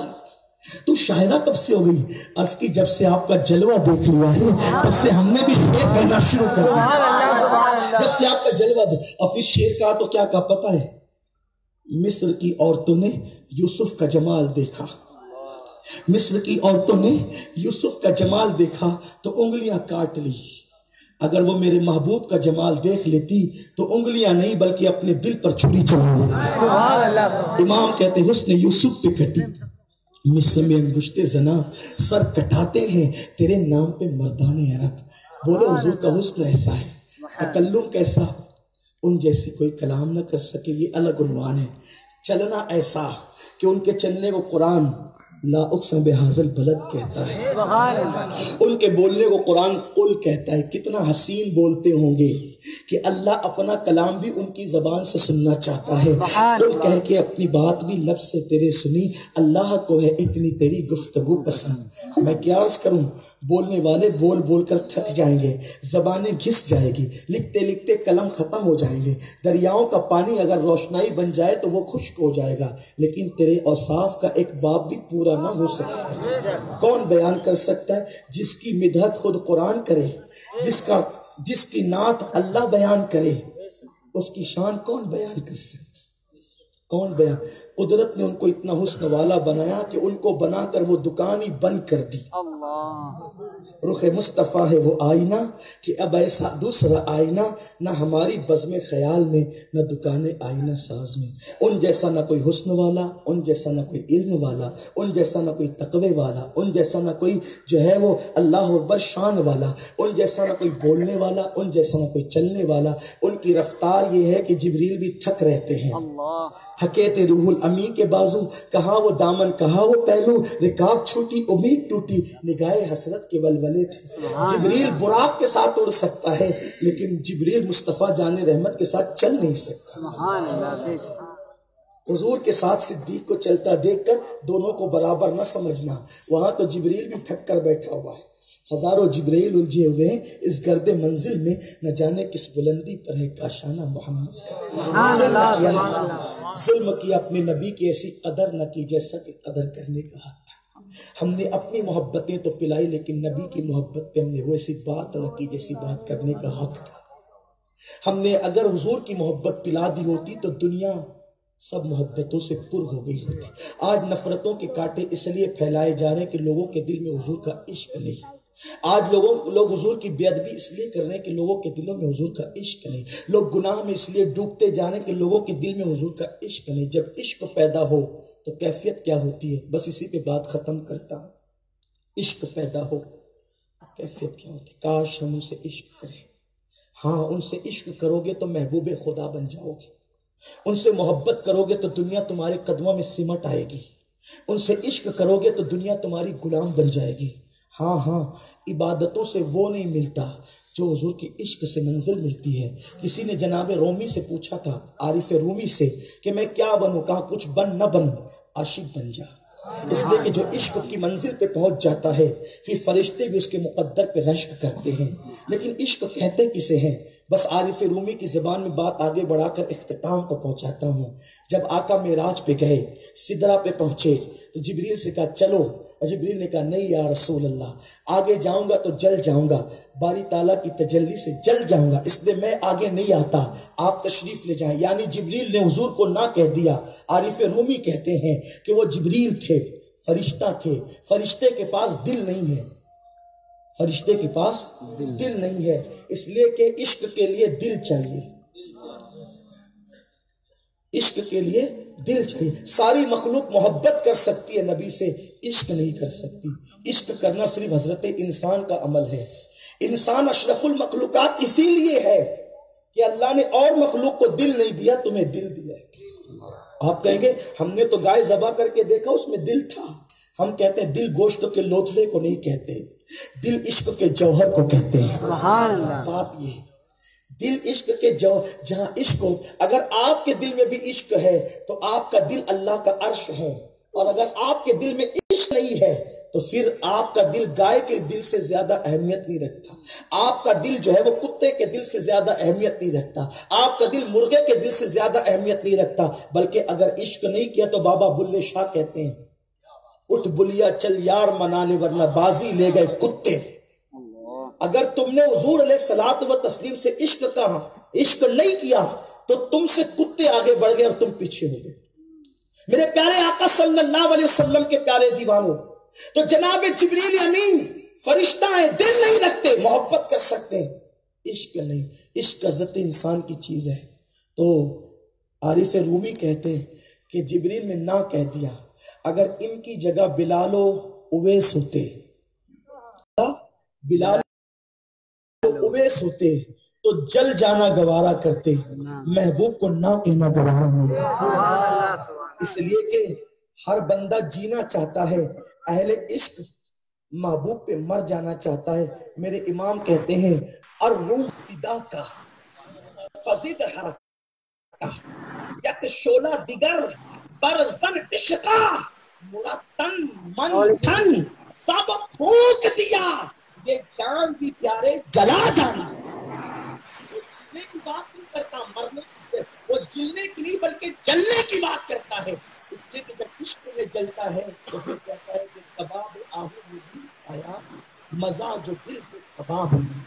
[SPEAKER 1] تو شاعرہ کب سے ہو گئی؟ اس کی جب سے آپ کا جلوہ دیکھ لیا ہے تب سے ہم نے بھی شعر کہنا شروع کر دیا. جب سے آپ کا جلوہ اور پھر شعر کہا تو کیا کہا پتہ ہے؟ مصر کی عورتوں نے یوسف کا جمال دیکھا، مصر کی عورتوں نے یوسف کا جمال دیکھا تو انگلیاں کاٹ لی. اگر وہ میرے محبوب کا جمال دیکھ لیتی تو انگلیاں نہیں بلکہ اپنے دل پر چھری چلا لیتی. امام کہتے ہیں حسن یوسف پہ کٹی مصر میں انگشتے زنا، سر کٹاتے ہیں تیرے نام پہ مردان عرب. بولو حضور کا حسن ایسا ہے، تکلم کیسا، ان جیسی کوئی کلام نہ کر سکے. یہ الگ عنوان ہے. چلنا ایسا کہ ان کے چلنے کو قرآن لا اقسم بہذا البلد کہتا ہے، ان کے بولنے کو قرآن قل کہتا ہے. کتنا حسین بولتے ہوں گے کہ اللہ اپنا کلام بھی ان کی زبان سے سننا چاہتا ہے. قل کہہ کے اپنی بات بھی لب سے تیرے سنی، اللہ کو ہے اتنی تیری گفتگو پسند. میں کیا عرض کروں، بولنے والے بول بول کر تھک جائیں گے، زبانیں گھس جائے گی، لکھتے لکھتے قلم ختم ہو جائیں گے. دریاؤں کا پانی اگر روشنائی بن جائے تو وہ خشک ہو جائے گا، لیکن تیرے اوصاف کا ایک باب بھی پورا نہ ہو سکے گا. کون بیان کر سکتا ہے؟ جس کی مدحت خود قرآن کرے، جس کی نعت اللہ بیان کرے، اس کی شان کون بیان کر سکتا؟ کون بیان؟ قدرت نے ان کو اتنا حسن والا بنایا کہ ان کو بنا کر وہ دکان ہی بند کر دی. رخ مصطفیٰ ہے وہ آئینہ کہ اب ایسا دوسرا آئینہ نہ ہماری بزم خیال میں نہ دکان آئینہ ساز میں. ان جیسا نہ کوئی حسن والا، ان جیسا نہ کوئی علم والا، ان جیسا نہ کوئی تقوی والا، ان جیسا نہ کوئی جو ہے وہ اللہ اکبر شان والا، ان جیسا نہ کوئی بولنے والا، ان جیسا نہ کوئی چلنے والا. ان کی رفتار یہ ہے کہ جبریل بھی تھک رہتے ہیں. تھکے تھے روح الامی کے بازو، کہاں وہ دامن کہاں وہ پہلو، رکاب چھوٹی امید ٹوٹی، نگاہ حسرت کے ولولے تھے. جبریل براق کے ساتھ اڑ سکتا ہے لیکن جبریل مصطفیٰ جان رحمت کے ساتھ چل نہیں سکتا. حضور کے ساتھ صدیق کو چلتا دیکھ کر دونوں کو برابر نہ سمجھنا. وہاں تو جبریل بھی تھک کر بیٹھا ہوا ہے، ہزاروں جبریل الجھے ہوئے ہیں اس گرد منزل میں، نہ جانے کس بلندی پر ہے کاشانہ محمد کا. ظلم کیا اپنے نبی کی ایسی قدر نہ کی جیسا کہ قدر کرنے کا حق تھا. ہم نے اپنی محبتیں تو پلائی لیکن نبی کی محبت پہ ہم نے وہ ایسی بات نہ کی جیسی بات کرنے کا حق تھا. ہم نے اگر حضور کی محبت پلا دی ہوتی تو دنیا سب محبتوں سے پر ہو گئی ہوتی. آج نفرتوں کے کانٹے اس لیے پھیلائے جا رہے ہیں کہ لوگوں کے دل میں حضور کا عشق نہیں. آج لوگ حضور کی بے ادبی اس لیے کر رہے ہیں کہ لوگوں کے دلوں میں حضور کا عشق نہیں. لوگ گناہ میں اس لیے ڈوبتے جا رہے ہیں کہ لوگوں کے دل میں حضور کا عشق نہیں. جب عشق پیدا ہو تو کیفیت کیا ہوتی ہے؟ بس اسی پہ بات ختم کرتا ہوں. عشق پیدا ہو کیفیت کیا ہوتی؟ کاش ہم ان سے عشق کریں. ہاں ان سے عشق کرو گے تو محبوب خدا بن جاؤ گے. ان سے محبت کرو گے تو دنیا تمہارے قدموں میں سمٹ آئے گی. ان سے عشق کرو گے تو دنیا تمہاری غلام بن جائے گی. ہاں عبادتوں سے وہ نہیں ملتا جو حضور کی عشق سے منزل ملتی ہے. کسی نے جناب رومی سے پوچھا تھا، عارف رومی سے، کہ میں کیا بنوں؟ کہا کچھ بن نہ بن، عاشق بن جا. اس لیے کہ جو عشق کی منزل پہ پہنچ جاتا ہے پھر فرشتے بھی اس کے مقدر پہ رشک کرتے ہیں. لیکن عشق کہتے کسے ہیں؟ بس عارف رومی کی زبان میں بات آگے بڑھا کر اختتام کو پہنچاتا ہوں. جب آقا معراج پہ گئے، سدرہ پہ پہنچے تو جبریل سے کہا چلو، اور جبریل نے کہا نہیں یا رسول اللہ، آگے جاؤں گا تو جل جاؤں گا، باری تعالیٰ کی تجلی سے جل جاؤں گا، اس لیے میں آگے نہیں آتا، آپ تشریف لے جائیں. یعنی جبریل نے حضور کو نہ کہہ دیا. عارف رومی کہتے ہیں کہ وہ جبریل تھے، فرشتہ تھے. فرشتے کے پاس دل نہیں ہے، فرشتے کے پاس دل نہیں ہے، اس لیے کہ عشق کے لیے دل چاہیے. عشق کے لیے دل چاہیے. ساری مخلوق محبت کر سکتی ہے نبی سے، عشق نہیں کر سکتی. عشق کرنا صرف حضرت انسان کا عمل ہے. انسان اشرف المخلوقات اسی لیے ہے کہ اللہ نے اور مخلوق کو دل نہیں دیا، تمہیں دل دیا ہے. آپ کہیں گے ہم نے تو گائے ذبح کر کے دیکھا اس میں دل تھا. ہم کہتے ہیں دل گوشت کے لوتھڑے کو نہیں کہتے، دل عشق کے جوہر کو کہتے ہیں. سبحان اللہ. بات یہ ہے دل عشق کے جہاں عشق ہو. اگر آپ کے دل میں بھی عشق ہے تو آپ کا دل اللہ کا عرش ہے، اور اگر آپ کے دل میں عشق نہیں ہے تو پھر آپ کا دل گائے کے دل سے زیادہ اہمیت نہیں رکھتا. آپ کا دل جو ہے وہ کتے کے دل سے زیادہ اہمیت نہیں رکھتا. آپ کا دل مرغے کے دل سے زیادہ اہمیت نہیں رکھتا. بلکہ اگر عشق نہیں کیا تو بابا بلے شاہ کہتے ہیں اٹھ بلیا چل یار منا لے ورنہ بازی لے گئے کتے. اگر تم نے حضور علیہ الصلوۃ والتسلیم سے عشق نہیں کیا تو تم سے کتے آگے بڑھ گئے اور تم پیچھے ہو گئے. میرے پیارے آقا صلی اللہ علیہ وسلم کے پیارے دیوانوں، تو جناب جبریل امین فرشتہ ہیں، دل نہیں رکھتے، محبت کر سکتے ہیں، عشق نہیں. عشق عزت انسان کی چیز ہے. تو عارف رومی کہتے ہیں کہ جبریل نے نہ کہہ دیا. اگر ان کی جگہ بلال و اویس ہوتے، بلال و اویس ہوتے تو جل جانا گوارا کرتے، محبوب کو نہ کہنا گوارا نہیں کرتے. اس لیے کہ ہر بندہ جینا چاہتا ہے، اہل عشق محبوب پہ مر جانا چاہتا ہے. میرے امام کہتے ہیں الروح فدا کا فزید حرکہ یک شولہ دیگر برزن عشقا مرتن من تن سب پھونک دیا، یہ جان بھی پیارے جلا جانا. وہ جینے کی بات نہیں کرتا، مرنے کی، وہ جلنے کی نہیں بلکہ جلنے کی بات کرتا ہے. اس لیے کہ جب عشق میں جلتا ہے تو پھر کہتا ہے کہ کباب آہو میں بھی آیا مزہ جو دل کے کباب میں.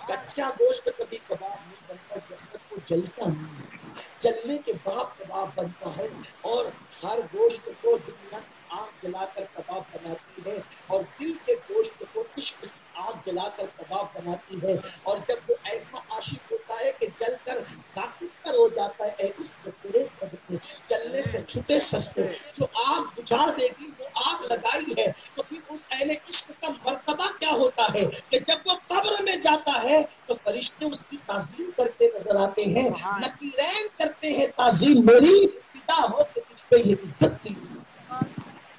[SPEAKER 1] کچا گوشت کبھی کباب نہیں بنتا جب تک وہ جلتا نہیں ہے. جلنے کے بعد کباب بنتا ہے، اور ہر گوشت کو دنیا کی آگ جلا کر کباب بناتی ہے، اور دل کے گوشت کو عشق کی آگ جلا کر کباب بناتی ہے. اور جب وہ ایسا عاشق ہوتا ہے کہ جل کر خاکستر ہو جاتا ہے، اے عشق تیرے صدقے جلنے سے چھٹے سستے، جو آگ بجھاڑ دے گی وہ آگ لگائی ہے. تو پھر اس اہل عشق کا مرتبہ کیا ہوتا ہے کہ جب وہ قبر میں جاتا ہے تو فرشتے اس کی تعظیم کرتے نظر آتے ہیں. نکیرین کرتے ہیں تعظیم میری، فدا ہو کہ تجھ پہ یہ عزت کی.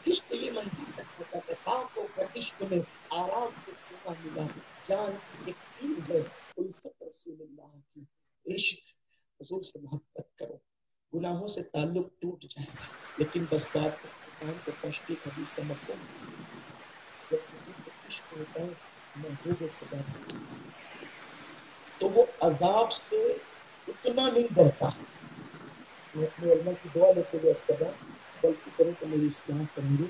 [SPEAKER 1] عشق یہ منزل تک پہنچاتے، خاک ہو کر عشق میں آرام سے سونا ملا. جان کی ایک فیل ہے الفت رسول اللہ کی. عشق حضور سے محبت کرو، گناہوں سے تعلق ٹوٹ جائے گا. لیکن بس بات اختتام کو پہنچتی ایک حدیث کا مفہوم، جب کسی کو عشق ہوتا ہے محبوب خدا سے تو وہ عذاب سے اتنا نہیں ڈرتا. میں اپنے علماء کی دعا لیتے ہوئے عرض کر رہا ہوں، غلطی کروں تو میری اصلاح کریں گے.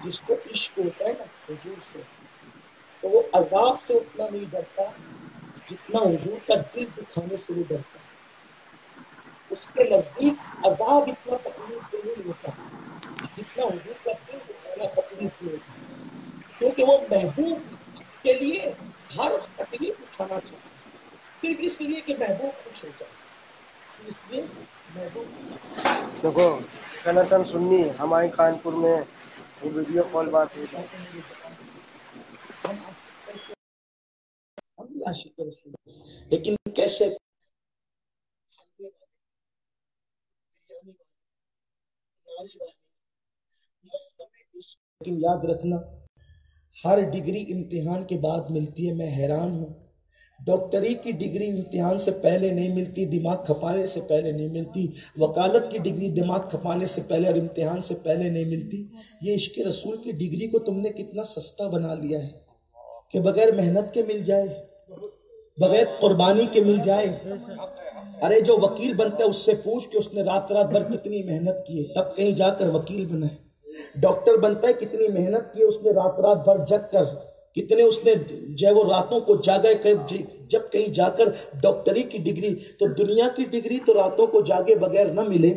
[SPEAKER 1] جس کو عشق ہوتا ہے نا حضور سے تو وہ عذاب سے اتنا نہیں ڈرتا جتنا حضور کا دل دکھانے سے وہ ڈرتا. اس کے نزدیک عذاب اتنا تکلیف دہ نہیں ہوتا جتنا حضور کا دل دکھانا تکلیف دہ ہوتا، کیونکہ وہ محبوب کے لیے ہر تکلیف اٹھانا چاہتا ہے، صرف اس لیے کہ محبوب خوش ہو جائے، اس لیے محبوب
[SPEAKER 3] دیکھو سناتن سنی ہمارے کانپور میں وہ ویڈیو کال بات ہوئی تھی.
[SPEAKER 1] ہم بھی عاشق رسول، لیکن کیسے؟ لیکن یاد رکھنا ہر ڈگری امتحان کے بعد ملتی ہے. میں حیران ہوں، ڈاکٹری کی ڈگری امتحان سے پہلے نہیں ملتی، دماغ کھپانے سے پہلے نہیں ملتی، وکالت کی ڈگری دماغ کھپانے سے پہلے اور امتحان سے پہلے نہیں ملتی. یہ عشق رسول کی ڈگری کو تم نے کتنا سستا بنا لیا ہے کہ بغیر محنت کے مل جائے، بغیر قربانی کے مل جائے. ارے جو وکیل بنتا ہے اس سے پوچھ کہ اس نے رات بھر کتنی محنت کی ہے تب کہیں جا کر وکیل بنا ہے. ڈاکٹر بنتا ہے کتنی محنت کی اس نے رات بھر جگ کر، کتنے اس نے جو وہ راتوں کو جاگے جب کہیں جا کر ڈاکٹری کی ڈگری. تو دنیا کی ڈگری تو راتوں کو جاگے بغیر نہ ملے،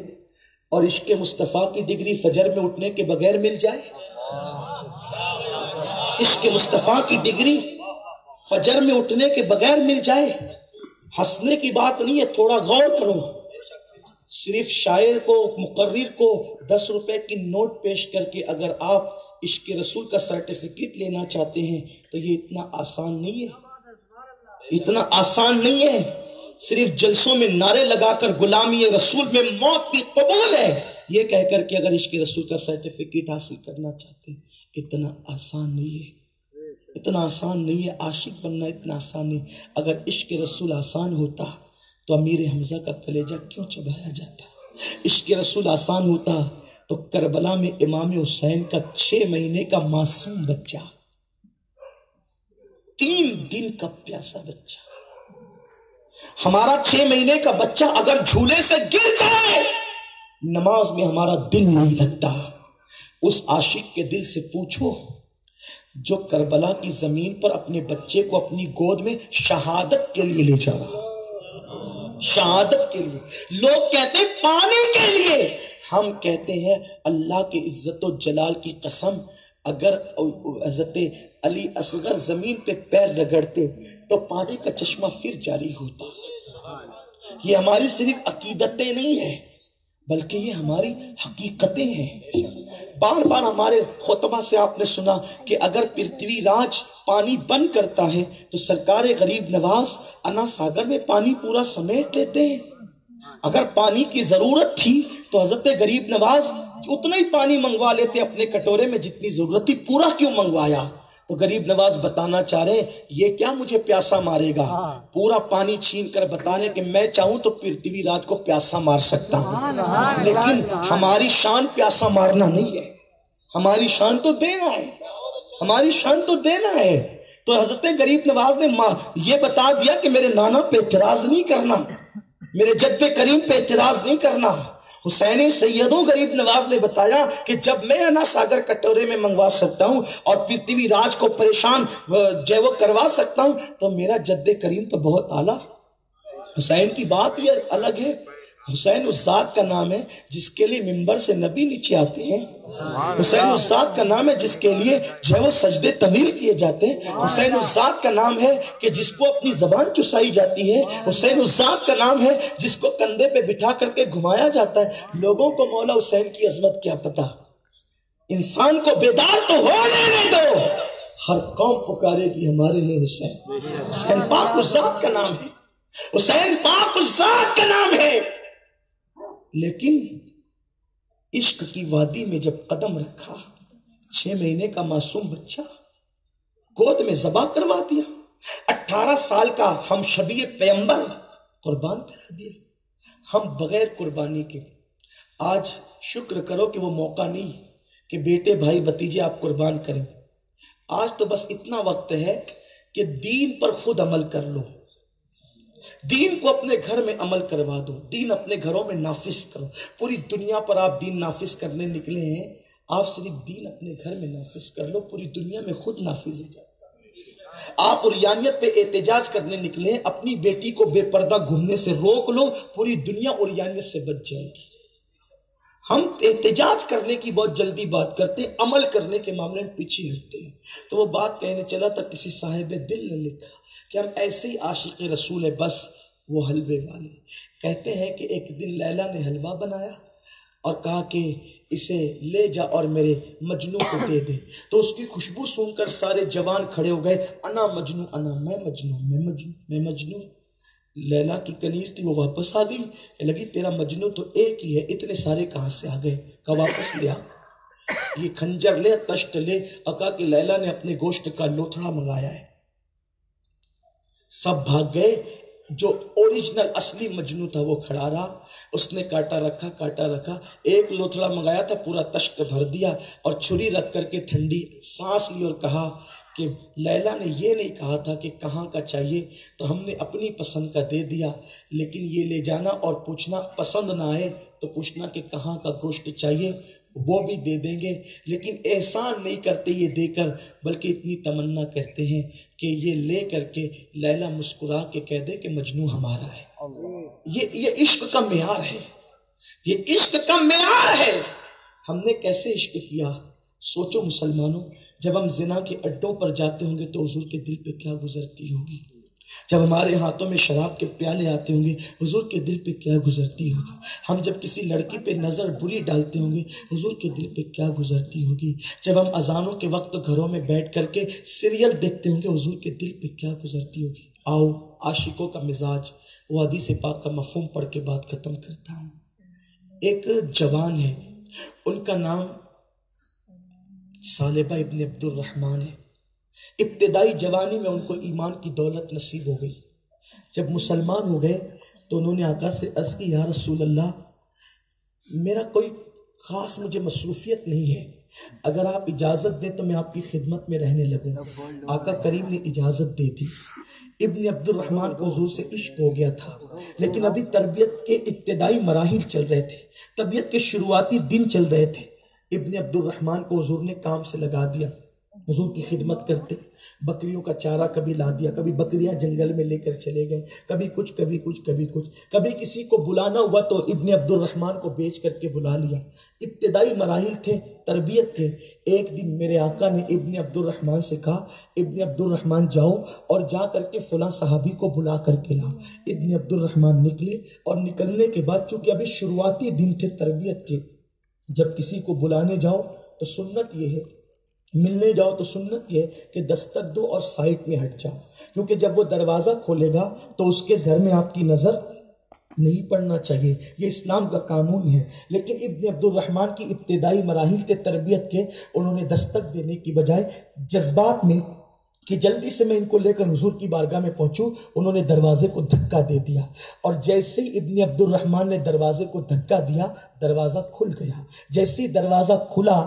[SPEAKER 1] اور عشق مصطفیٰ کی ڈگری فجر میں اٹھنے کے بغیر مل جائے. عشق مصطفیٰ کی ڈگری فجر میں اٹھنے کے بغیر مل جائے. ہنسنے کی بات نہیں ہے، تھوڑا غور کرو. صرف شاعر کو، مقرر کو 10 روپے کی نوٹ پیش کر کے اگر آپ عشق رسول کا سرٹیفکیٹ لینا چاہتے ہیں تو یہ اتنا آسان نہیں ہے، اتنا آسان نہیں ہے. صرف جلسوں میں نعرے لگا کر غلامی رسول میں موت بھی قبول ہے یہ کہہ کر کے اگر عشق رسول کا سرٹیفکیٹ حاصل کرنا چاہتے ہیں، اتنا آسان نہیں ہے، اتنا آسان نہیں ہے. عاشق بننا اتنا آسان نہیں. اگر عشق رسول آسان ہوتا تو امیر حمزہ کا کلیجہ کیوں چبایا جاتا؟ عشق رسول آسان ہوتا تو کربلا میں امام حسین کا 6 مہینے کا معصوم بچہ، 3 دن کا پیاسا بچہ، ہمارا 6 مہینے کا بچہ اگر جھولے سے گر جائے نماز میں ہمارا دل نہیں لگتا. اس عاشق کے دل سے پوچھو جو کربلا کی زمین پر اپنے بچے کو اپنی گود میں شہادت کے لیے لے جاؤ، شہادت کے لیے. لوگ کہتے ہیں پانی کے لیے، ہم کہتے ہیں اللہ کے عزت و جلال کی قسم اگر حضرت علی اصغر زمین پہ پیر رگڑتے تو پانی کا چشمہ پھر جاری ہوتا. یہ ہماری صرف عقیدتیں نہیں ہیں بلکہ یہ ہماری حقیقتیں ہیں. بار بار ہمارے خطبہ سے آپ نے سنا کہ اگر پرتھوی راج پانی بند کرتا ہے تو سرکار غریب نواز انا ساگر میں پانی پورا سمیٹ لیتے ہیں. اگر پانی کی ضرورت تھی تو حضرت غریب نواز اتنا ہی پانی منگوا لیتے اپنے کٹورے میں جتنی ضرورت تھی، پورا کیوں منگوایا؟ تو غریب نواز بتانا چاہ رہے ہیں یہ کیا مجھے پیاسا مارے گا، پورا پانی چھین کر بتا رہے کہ میں چاہوں تو پرتھوی راج کو پیاسا مار سکتا ہوں، لیکن ہماری شان پیاسا مارنا نہیں ہے، ہماری شان تو دینا ہے، ہماری شان تو دینا ہے. تو حضرت غریب نواز نے یہ بتا دیا کہ میرے نانا پہ اعتراض نہیں کرنا، میرے جد کریم پہ اعتراض نہیں کرنا. حسین سیدوں غریب نواز نے بتایا کہ جب میں انا ساگر کٹورے میں منگوا سکتا ہوں اور پرتھوی راج کو پریشان جو وہ کروا سکتا ہوں تو میرا جد کریم تو بہت اعلیٰ. حسین کی بات یہ الگ ہے. حسین اس ذات کا نام ہے جس کے لیے منبر سے نبی نیچے آتے ہیں. حسین اس ذات کا نام ہے جس کے لیے جو وہ سجدے طویل کیے جاتے ہیں. حسین اس ذات کا نام ہے کہ جس کو اپنی زبان چسائی جاتی ہے. حسین اس ذات کا نام ہے جس کو کندھے پہ بٹھا کر کے گھمایا جاتا ہے. لوگوں کو مولا حسین کی عظمت کیا پتا، انسان کو بیدار تو ہو لینے دو، ہر قوم پکارے گی ہمارے لیے حسین. حسین پاک اس ذات کا نام ہے، حسین پاک اس ذات کا نام ہے. لیکن عشق کی وادی میں جب قدم رکھا، 6 مہینے کا معصوم بچہ گود میں ذبح کروا دیا، 18 سال کا ہم شبیہ پیغمبر قربان کرا دیا. ہم بغیر قربانی کے آج شکر کرو کہ وہ موقع نہیں کہ بیٹے بھائی بھتیجے آپ قربان کریں. آج تو بس اتنا وقت ہے کہ دین پر خود عمل کر لو، دین کو اپنے گھر میں عمل کروا دو، دین اپنے گھروں میں نافذ کرو. پوری دنیا پر آپ دین نافذ کرنے نکلے ہیں، آپ صرف دین اپنے گھر میں نافذ کر لو، پوری دنیا میں خود نافذ ہو جائے. آپ عریانیت پہ احتجاج کرنے نکلے ہیں، اپنی بیٹی کو بے پردہ گھومنے سے روک لو، پوری دنیا عریانیت سے بچ جائے گی. ہم احتجاج کرنے کی بہت جلدی بات کرتے ہیں، عمل کرنے کے معاملے میں پیچھے ہٹتے ہیں۔ تو وہ بات کہنے چلا تھا، کسی صاحب دل نے لکھا کہ ہم ایسے ہی عاشق رسول ہے، بس وہ حلوے والے۔ کہتے ہیں کہ ایک دن لیلا نے حلوہ بنایا اور کہا کہ اسے لے جا اور میرے مجنو کو دے دے، تو اس کی خوشبو سن کر سارے جوان کھڑے ہو گئے، انا مجنو، انا میں مجنو، میں مجنو، میں مجنو۔ لیلا کی کنیز تھی، وہ واپس آ گئی، لگی تیرا مجنو تو ایک ہی ہے، اتنے سارے کہاں سے آ گئے؟ کہا واپس لیا، یہ کھنجر لے، تشت لے، اور کہا کہ لیلا نے اپنے گوشت کا لوتھڑا منگایا ہے۔ سب بھاگ گئے، جو اوریجنل اصلی مجنو تھا وہ کھڑا رہا، اس نے کاٹا رکھا، ایک لوتھڑا منگایا تھا، پورا تشت بھر دیا اور چھری رکھ کر کے ٹھنڈی سانس لی اور کہا کہ لیلا نے یہ نہیں کہا تھا کہ کہاں کا چاہیے، تو ہم نے اپنی پسند کا دے دیا، لیکن یہ لے جانا اور پوچھنا، پسند نہ آئے تو پوچھنا کہ کہاں کا گوشت چاہیے، وہ بھی دے دیں گے، لیکن احسان نہیں کرتے یہ دے کر، بلکہ اتنی تمنا کرتے ہیں کہ یہ لے کر کے لیلا مسکرا کے کہہ دے کہ مجنو ہمارا ہے۔ یہ عشق کا معیار ہے، یہ عشق کا معیار ہے۔ ہم نے کیسے عشق کیا؟ سوچو مسلمانوں، جب ہم زنا کے اڈوں پر جاتے ہوں گے تو حضور کے دل پہ کیا گزرتی ہوگی؟ جب ہمارے ہاتھوں میں شراب کے پیالے آتے ہوں گے حضور کے دل پہ کیا گزرتی ہوگی؟ ہم جب کسی لڑکی پہ نظر بری ڈالتے ہوں گے حضور کے دل پہ کیا گزرتی ہوگی؟ جب ہم اذانوں کے وقت گھروں میں بیٹھ کر کے سیریل دیکھتے ہوں گے حضور کے دل پہ کیا گزرتی ہوگی؟ آؤ عاشقوں کا مزاج، وہ حدیث پاک کا مفہوم پڑھ کے بات ختم کرتا ہوں۔ ایک جوان ہے، ان کا نام ثعلبہ ابن عبد الرحمن ہے۔ ابتدائی جوانی میں ان کو ایمان کی دولت نصیب ہو گئی۔ جب مسلمان ہو گئے تو انہوں نے آقا سے عرض کی، یا رسول اللہ، میرا کوئی خاص مجھے مصروفیت نہیں ہے، اگر آپ اجازت دیں تو میں آپ کی خدمت میں رہنے لگوں۔ آقا کریم نے اجازت دے دی۔ ابن عبد الرحمن کو حضور سے عشق ہو گیا تھا، لیکن ابھی تربیت کے ابتدائی مراحل چل رہے تھے، تربیت کے شروعاتی دن چل رہے تھے۔ ابن عبد الرحمن کو حضور نے کام سے لگا دیا، حضور کی خدمت کرتے، بکریوں کا چارہ کبھی لا دیا، کبھی بکریاں جنگل میں لے کر چلے گئے، کبھی کچھ کبھی کچھ کبھی کچھ، کبھی کسی کو بلانا ہوا تو ابن عبد الرحمن کو بیچ کر کے بلا لیا۔ ابتدائی مراحل تھے تربیت کے۔ ایک دن میرے آقا نے ابن عبد الرحمن سے کہا، ابن عبد الرحمن جاؤ اور جا کر کے فلاں صحابی کو بلا کر کے لاؤ۔ ابن عبد الرحمن نکلے، اور نکلنے کے بعد چونکہ ابھی شروعاتی دن تھے تربیت کے، جب کسی کو بلانے جاؤ تو سنت یہ ہے، ملنے جاؤ تو سنت یہ ہے کہ دستک دو اور سائٹ میں ہٹ جاؤ، کیونکہ جب وہ دروازہ کھولے گا تو اس کے گھر میں آپ کی نظر نہیں پڑنا چاہیے، یہ اسلام کا قانون ہے۔ لیکن ابن عبد الرحمن کی ابتدائی مراحل تھے تربیت کے، انہوں نے دستک دینے کی بجائے جذبات میں کہ جلدی سے میں ان کو لے کر حضور کی بارگاہ میں پہنچوں، انہوں نے دروازے کو دھکا دے دیا، اور جیسے ہی ابن عبد الرحمن نے دروازے کو دھکا دیا دروازہ کھل گیا۔ جیسے ہی دروازہ کھلا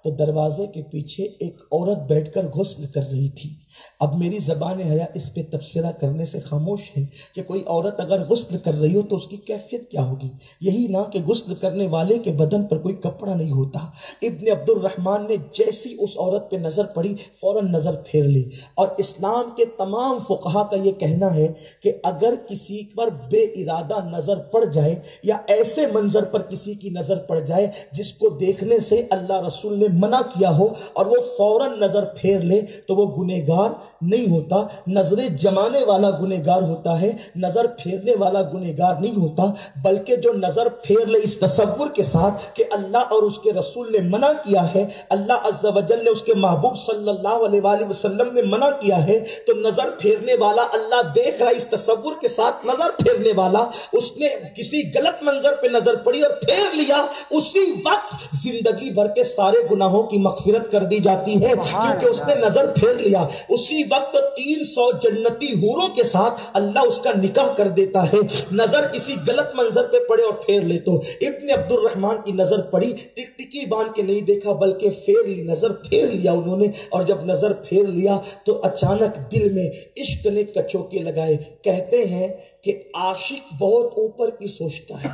[SPEAKER 1] تو دروازے کے پیچھے ایک عورت بیٹھ کر غسل کر رہی تھی۔ اب میری زبان حیا اس پہ تبصرہ کرنے سے خاموش ہے کہ کوئی عورت اگر غسل کر رہی ہو تو اس کی کیفیت کیا ہوگی؟ یہی نہ کہ غسل کرنے والے کے بدن پر کوئی کپڑا نہیں ہوتا۔ ابن عبد الرحمن نے جیسی اس عورت پہ نظر پڑی فوراً نظر پھیر لی، اور اسلام کے تمام فقہا کا یہ کہنا ہے کہ اگر کسی پر بے ارادہ نظر پڑ جائے یا ایسے منظر پر کسی کی نظر پڑ جائے جس کو دیکھنے سے اللہ رسول نے منع کیا ہو اور وہ فوراً نظر پھیر لے تو وہ گنہگار نہیں ہوتا، نظریں جمانے والا گنہگار ہوتا ہے، نظر پھیرنے والا گنہگار نہیں ہوتا۔ بلکہ جو نظر پھیر لے اس تصور کے ساتھ کہ اللہ اور اس کے رسول نے منع کیا ہے، اللہ عز و جل نے اس کے محبوب صلی اللہ علیہ وآلہ وسلم نے منع کیا ہے، تو نظر پھیرنے والا اللہ دیکھ رہا ہے، اس تصور کے ساتھ نظر پھیرنے والا اس نے کسی غلط منظر پہ نظر پڑی اور پھیر لیا، اسی وقت زندگی بھر کے سارے گناہوں کی مغفرت کر دی جاتی ہے، کیونکہ اس نے نظر پھیر لیا۔ اسی وقت 300 جنتی حوروں کے ساتھ اللہ اس کا نکاح کر دیتا ہے، نظر کسی غلط منظر پہ پڑے اور پھیر لے تو۔ ابن عبد الرحمن کی نظر پڑی، ٹکٹکی باندھ کے نہیں دیکھا بلکہ پھیر لی، نظر پھیر لیا انہوں نے، اور جب نظر پھیر لیا تو اچانک دل میں عشق نے کچوکے لگائے۔ کہتے ہیں کہ عاشق بہت اوپر کی سوچتا ہے،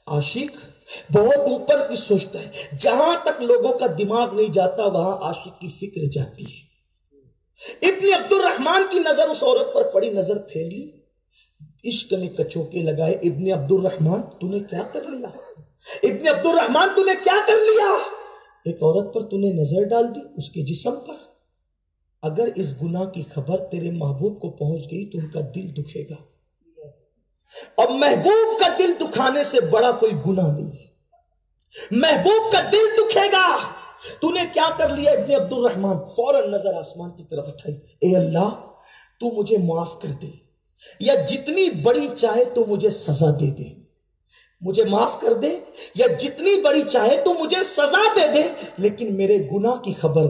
[SPEAKER 1] عاشق بہت اوپر کی سوچتا ہے، جہاں تک لوگوں کا دماغ نہیں جاتا وہاں عاشق کی فکر جاتی ہے۔ ابن عبد الرحمن کی نظر اس عورت پر پڑی، نظر پھیری، عشق نے کچوکے لگائے، ابن عبد الرحمن تو نے کیا کر لیا؟ ابن عبد الرحمن تو نے کیا کر لیا؟ ایک عورت پر تو نے نظر ڈال دی، اس کے جسم پر۔ اگر اس گناہ کی خبر تیرے محبوب کو پہنچ گئی تو ان کا دل دکھے گا، اور محبوب کا دل دکھانے سے بڑا کوئی گناہ نہیں ہے۔ محبوب کا دل دکھے گا۔ تو نے کیا کر لیا ابن عبد الرحمن؟ فوراً نظر آسمان کی طرف اٹھائی، اے اللہ تو مجھے معاف کر دے، یا جتنی بڑی چاہے تو مجھے سزا دے دے، مجھے معاف کر دے یا جتنی بڑی چاہے تو مجھے سزا دے دے، لیکن میرے گناہ کی خبر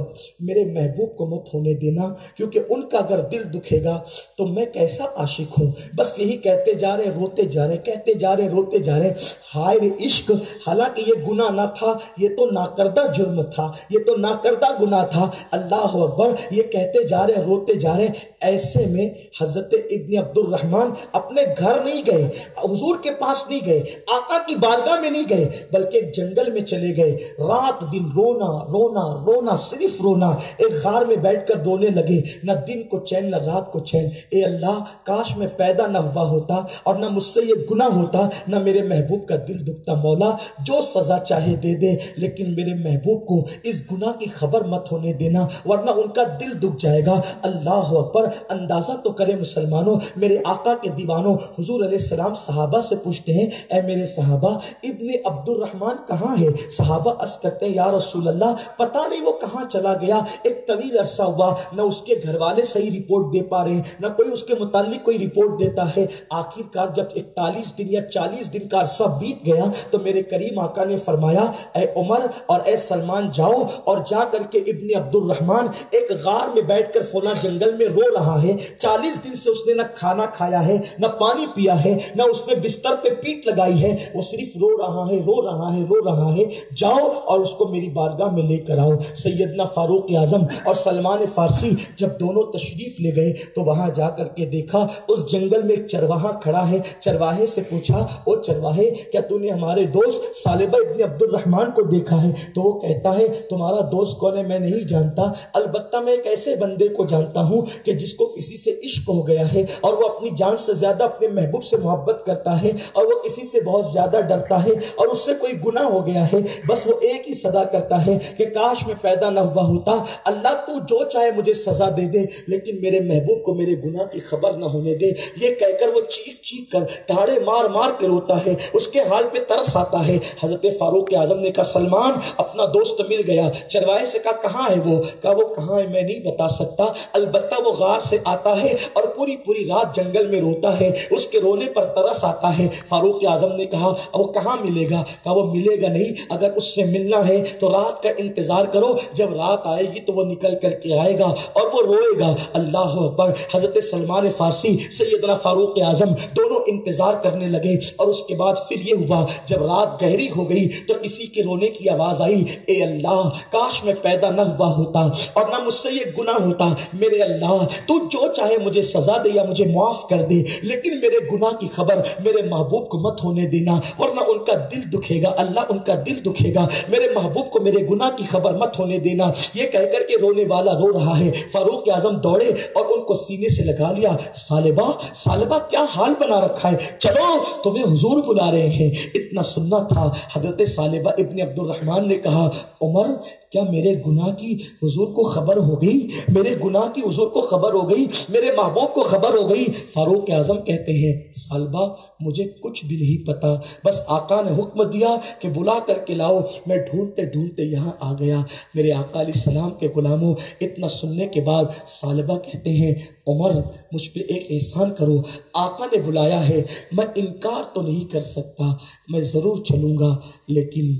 [SPEAKER 1] میرے محبوب کو مت ہونے دینا، کیونکہ ان کا اگر دل دکھے گا تو میں کیسا عاشق ہوں۔ بس یہی کہتے جا رہے، روتے جا رہے، کہتے جا رہے، روتے جا رہے۔ ہائے رے عشق، حالانکہ یہ گناہ نہ تھا، یہ تو ناکردہ جرم تھا، یہ تو ناکردہ گناہ تھا۔ اللہ اکبر، یہ کہتے جا رہے، روتے جا رہے۔ ایسے میں حضرت ابن عبد الرحمن اپنے گھر نہیں گئے، حضور کے پاس نہیں گئے، آقا کی بارگاہ میں نہیں گئے، بلکہ ایک جنگل میں چلے گئے۔ رات دن رونا رونا رونا، صرف رونا۔ ایک غار میں بیٹھ کر رونے لگے، نہ دن کو چین نہ رات کو چین۔ اے اللہ کاش میں پیدا نہ ہوا ہوتا، اور نہ مجھ سے یہ گناہ ہوتا، نہ میرے محبوب کا دل دکھتا۔ مولا جو سزا چاہے دے دے، لیکن میرے محبوب کو اس گناہ کی خبر مت ہونے دینا، ورنہ ان کا دل دکھ جائے گا۔ اللہ اکبر، اندازہ تو کرے مسلمانوں، میرے آقا کے دیوانوں۔ حضور علیہ السلام صحابہ سے پوچھتے ہیں، اے میرے صحابہ ابن عبد الرحمن کہاں ہے؟ صحابہ عرض کرتے ہیں، یا رسول اللہ پتہ نہیں وہ کہاں چلا گیا، ایک طویل عرصہ ہوا، نہ اس کے گھر والے صحیح رپورٹ دے پا رہے، نہ کوئی اس کے متعلق کوئی رپورٹ دیتا ہے۔ آخر کار جب 41 دن یا 40 دن کا عرصہ بیت گیا تو میرے کریم آقا نے فرمایا، اے عمر اور اے سلمان جاؤ اور جا کر کے ابن عبد الرحمن ایک غار میں بیٹھ کر فلاں جنگل میں رو رہا ہے، 40 دن سے اس نے نہ کھانا کھایا ہے، نہ پانی پیا ہے، نہ اس نے بستر پہ پیٹ لگائی ہے، وہ صرف رو رہا ہے، رو رہا ہے، رو رہا ہے، جاؤ اور اس کو میری بارگاہ میں لے کر آؤ۔ سیدنا فاروق اعظم اور سلمان فارسی جب دونوں تشریف لے گئے تو وہاں جا کر کے دیکھا اس جنگل میں ایک چرواہا کھڑا ہے۔ چرواہے سے پوچھا، او چرواہے کیا تو نے ہمارے دوست ثعلبہ ابن عبد الرحمن کو دیکھا ہے؟ تو وہ کہتا ہے، تمہارا دوست کون ہے میں نہیں جانتا، البتہ میں ایک ایسے بندے کو جانتا ہوں کہ جس کو کسی سے عشق ہو گیا ہے، اور وہ اپنی جان سے زیادہ اپنے محبوب سے محبت کرتا ہے، اور وہ کسی سے بہت زیادہ ڈرتا ہے، اور اس سے کوئی گناہ ہو گیا ہے، بس وہ ایک ہی صدا کرتا ہے کہ کاش میں پیدا نہ ہوا ہوتا، اللہ تو جو چاہے مجھے سزا دے دے، لیکن میرے محبوب کو میرے گناہ کی خبر نہ ہونے دے۔ یہ کہہ کر وہ چیخ چیخ کر دھاڑے مار مار کے روتا ہے، اس کے حال پہ ترس آتا ہے۔ حضرت فاروق اعظم نے کہا، سلمان اپنا دوست مل گیا۔ چرواہے سے کہا، کہاں ہے وہ؟ کہا، وہ کہاں ہے میں نہیں بتا سکتا، البتہ وہ غار سے آتا ہے اور پوری پوری رات جنگل میں روتا ہے، اس کے رونے پر ترس آتا ہے۔ فاروق اعظم نے کہا، وہ کہاں ملے گا؟ کہا، وہ ملے گا نہیں، اگر اس سے ملنا ہے تو رات کا انتظار کرو، جب رات آئے گی تو وہ نکل کر کے آئے گا اور وہ روئے گا۔ اللہ اکبر، حضرت سلمان فارسی سیدنا فاروق اعظم دونوں انتظار کرنے لگے، اور اس کے بعد پھر یہ ہوا، جب رات گہری ہو گئی تو کسی کے رونے کی آواز آئی، اے اللہ کاش میں پیدا نہ ہوا ہوتا اور نہ مجھ سے یہ گناہ ہوتا، میرے اللہ تو جو چاہے مجھے سزا دے یا مجھے معاف کر دے، لیکن میرے گناہ کی خبر میرے محبوب کو مت ہونے دینا، ورنہ ان کا دل دکھے گا، اللہ ان کا دل دکھے گا، میرے محبوب کو میرے گناہ کی خبر مت ہونے دینا۔ یہ کہہ کر کے رونے والا رو رہا ہے، فاروق اعظم دوڑے اور ان کو سینے سے لگا لیا، ثعلبہ ثعلبہ کیا حال بنا رکھا ہے، چلو تمہیں حضور بلا رہے ہیں۔ اتنا سننا تھا، حضرت ثعلبہ ابن عبد الرحمن نے کہا، عمر کیا میرے گناہ کی حضور کو خبر ہو گئی؟ میرے گناہ کی حضور کو خبر ہو گئی، میرے محبوب کو خبر ہو گئی؟ فاروق اعظم کہتے ہیں، ثعلبہ مجھے کچھ بھی نہیں پتا، بس آقا نے حکم دیا کہ بلا کر کے لاؤ، میں ڈھونڈتے ڈھونڈتے یہاں آ گیا۔ میرے آقا علیہ السلام کے غلاموں، اتنا سننے کے بعد ثعلبہ کہتے ہیں، عمر مجھ پہ ایک احسان کرو، آقا نے بلایا ہے، میں انکار تو نہیں کر سکتا، میں ضرور چلوں گا، لیکن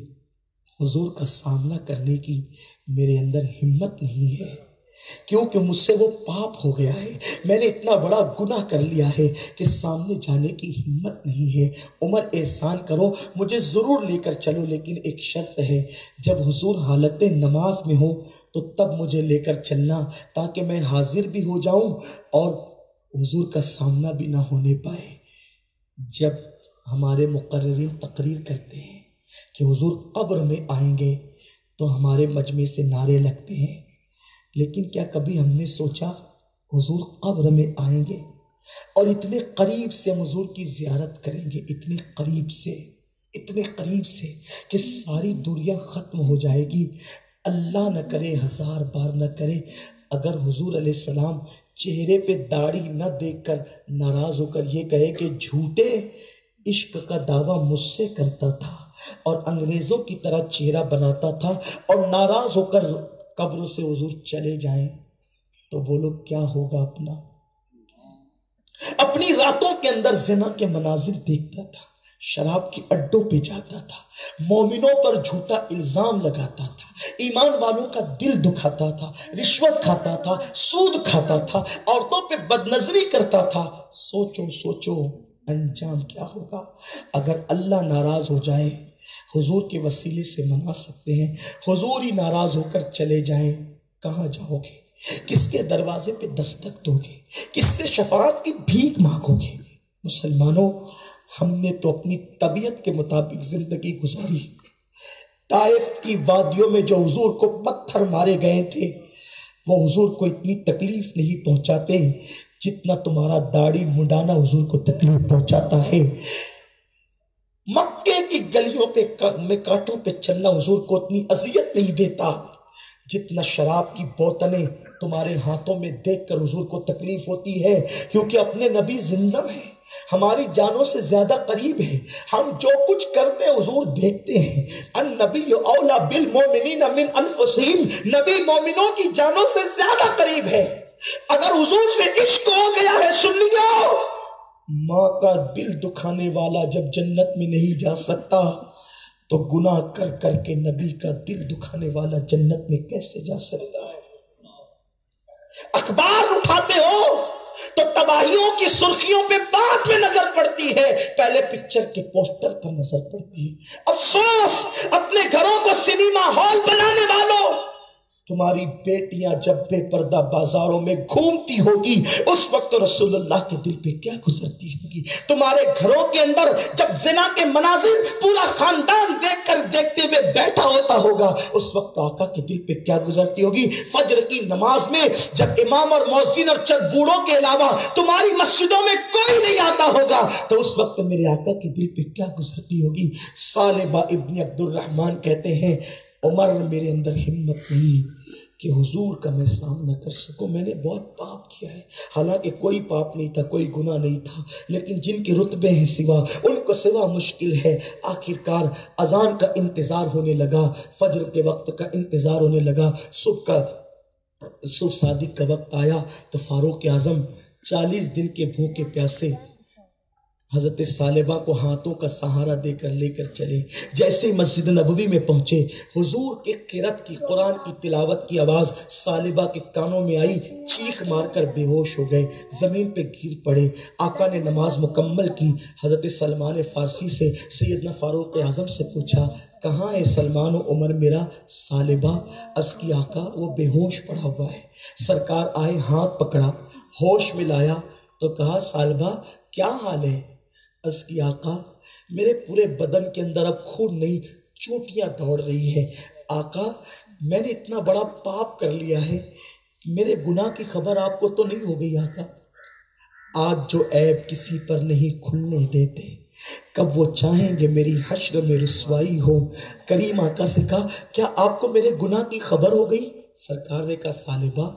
[SPEAKER 1] حضور کا سامنا کرنے کی میرے اندر ہمت نہیں ہے، کیونکہ مجھ سے وہ پاپ ہو گیا ہے، میں نے اتنا بڑا گناہ کر لیا ہے کہ سامنے جانے کی ہمت نہیں ہے۔ عمر احسان کرو، مجھے ضرور لے کر چلو، لیکن ایک شرط ہے، جب حضور حالت نماز میں ہو تو تب مجھے لے کر چلنا، تاکہ میں حاضر بھی ہو جاؤں اور حضور کا سامنا بھی نہ ہونے پائے۔ جب ہمارے مقررین تقریر کرتے ہیں کہ حضور قبر میں آئیں گے تو ہمارے مجمع سے نعرے لگتے ہیں، لیکن کیا کبھی ہم نے سوچا حضور قبر میں آئیں گے اور اتنے قریب سے ہم حضور کی زیارت کریں گے، اتنے قریب سے کہ ساری دوریاں ختم ہو جائے گی۔ اللہ نہ کرے، ہزار بار نہ کرے، اگر حضور علیہ السلام چہرے پہ داڑھی نہ دیکھ کر ناراض ہو کر یہ کہے کہ جھوٹے عشق کا دعویٰ مجھ سے کرتا تھا اور انگریزوں کی طرح چہرہ بناتا تھا، اور ناراض ہو کر قبروں سے حضور چلے جائیں، تو وہ لوگ کیا ہوگا؟ اپنی راتوں کے اندر زنا کے مناظر دیکھتا تھا، شراب کی اڈوں پہ جاتا تھا، مومنوں پر جھوٹا الزام لگاتا تھا، ایمان والوں کا دل دکھاتا تھا، رشوت کھاتا تھا، سود کھاتا تھا، عورتوں پہ بدنظری کرتا تھا۔ سوچو انجام کیا ہوگا؟ اگر اللہ ناراض ہو جائے، حضور کے وسیلے سے منا سکتے ہیں، حضور ہی ناراض ہو کر چلے جائیں، کہاں جاؤ گے؟ کس کے دروازے پہ دستک دو گے؟ کس سے شفاعت کی بھیک مانگو گے؟ مسلمانوں، ہم نے تو اپنی طبیعت کے مطابق زندگی گزاری۔ طائف کی وادیوں میں جو حضور کو پتھر مارے گئے تھے، وہ حضور کو اتنی تکلیف نہیں پہنچاتے جتنا تمہارا داڑھی منڈانا حضور کو تکلیف پہنچاتا ہے۔ مکے کی گلیوں میں کانٹوں پہ چلنا حضور کو اتنی اذیت نہیں دیتا جتنا شراب کی بوتلیں تمہارے ہاتھوں میں دیکھ کر حضور کو تکلیف ہوتی ہے، کیونکہ اپنے نبی زندہ ہیں، ہماری جانوں سے زیادہ قریب ہے، ہم جو کچھ کرتے حضور دیکھتے ہیں۔ النبی اولا بالمومنین من انفسہم، نبی مومنوں کی جانوں سے زیادہ قریب ہے۔ اگر حضور سے عشق ہو گیا ہے سنیو، ماں کا دل دکھانے والا جب جنت میں نہیں جا سکتا تو گناہ کر کر کے نبی کا دل دکھانے والا جنت میں کیسے جا سکتا ہے؟ اخبار اٹھاتے ہو تو تباہیوں کی سرخیوں پہ بعد میں نظر پڑتی ہے، پہلے پکچر کے پوسٹر پر نظر پڑتی ہے۔ افسوس اپنے گھروں کو سنیما ہال بنانے والوں، تمہاری بیٹیاں جب بے پردہ بازاروں میں گھومتی ہوگی اس وقت رسول اللہ کے دل پہ کیا گزرتی ہوگی؟ تمہارے گھروں کے اندر جب زنا کے مناظر پورا خاندان دیکھ کر دیکھتے ہوئے بیٹھا ہوتا ہوگا اس وقت آقا کے دل پہ کیا گزرتی ہوگی؟ فجر کی نماز میں جب امام اور مؤذن اور چند بوڑھوں کے علاوہ تمہاری مسجدوں میں کوئی نہیں آتا ہوگا تو اس وقت میرے آقا کے دل پہ کیا گزرتی ہوگی؟ ثعلبہ ابن عبد الرحمن کہتے ہیں عمر میرے اندر ہمت نہیں کہ حضور کا میں سامنا کر سکوں، میں نے بہت پاپ کیا ہے، حالانکہ کوئی پاپ نہیں تھا، کوئی گناہ نہیں تھا، لیکن جن کے رتبے ہیں سوا ان کو سوا مشکل ہے۔ آخرکار اذان کا انتظار ہونے لگا، فجر کے وقت کا انتظار ہونے لگا، صبح صادق کا وقت آیا تو فاروق اعظم 40 دن کے بھوکے پیاسے حضرت ثعلبہ کو ہاتھوں کا سہارا دے کر لے کر چلے۔ جیسے مسجد نبوی میں پہنچے، حضور کے قرات کی قرآن کی تلاوت کی آواز ثعلبہ کے کانوں میں آئی، چیخ مار کر بے ہوش ہو گئے، زمین پہ گر پڑے۔ آقا نے نماز مکمل کی، حضرت سلمان فارسی سے سیدنا فاروق اعظم سے پوچھا کہاں ہے سلمان و عمر میرا ثعلبہ؟ عرض کی آقا وہ بے ہوش پڑا ہوا ہے۔ سرکار آئے، ہاتھ پکڑا، ہوش میں لایا تو کہا ثعلبہ کیا حال ہے؟ عرض کی آقا میرے پورے بدن کے اندر اب خون نہیں، چوٹیاں دوڑ رہی ہے۔ آقا میں نے اتنا بڑا پاپ کر لیا ہے، میرے گناہ کی خبر آپ کو تو نہیں ہو گئی؟ آقا آج جو عیب کسی پر نہیں کھلنے دیتے، کب وہ چاہیں گے میری حشر میں رسوائی ہو۔ کریم آقا سے کہا کیا آپ کو میرے گناہ کی خبر ہو گئی؟ سرکار نے کہا ثعلبہ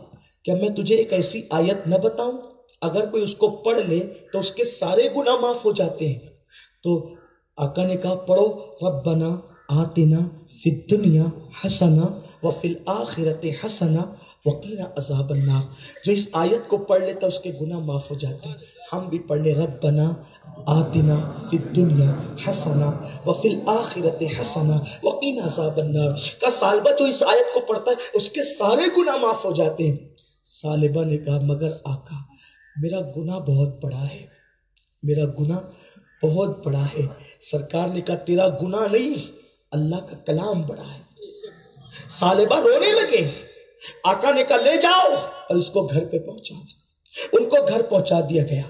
[SPEAKER 1] کیا میں تجھے ایک ایسی آیت نہ بتاؤں اگر کوئی اس کو پڑھ لے تو اس کے سارے گناہ معاف ہو جاتے ہیں؟ تو آقا نے کہا پڑھو ربنا آتنا فی الدنیا حسنہ وفی الآخرۃ حسنہ وقینا عذاب النار۔ جو اس آیت کو پڑھ لیتا اس کے گناہ معاف ہو جاتے ہیں۔ ہم بھی پڑھ لیں ربنا آتنا فی الدنیا حسنہ وفی الآخرۃ حسنہ وقینا عذاب النار۔ کا ثعلبہ جو اس آیت کو پڑھتا ہے اس کے سارے گناہ معاف ہو جاتے ہیں۔ ثعلبہ نے کہا مگر آقا میرا گناہ بہت بڑا ہے، میرا گناہ بہت بڑا ہے۔ سرکار نے کہا تیرا گناہ نہیں، اللہ کا کلام بڑا ہے۔ ثعلبہ رونے لگے۔ آقا نے کہا لے جاؤ اور اس کو گھر پہ پہنچا دو۔ ان کو گھر پہنچا دیا گیا۔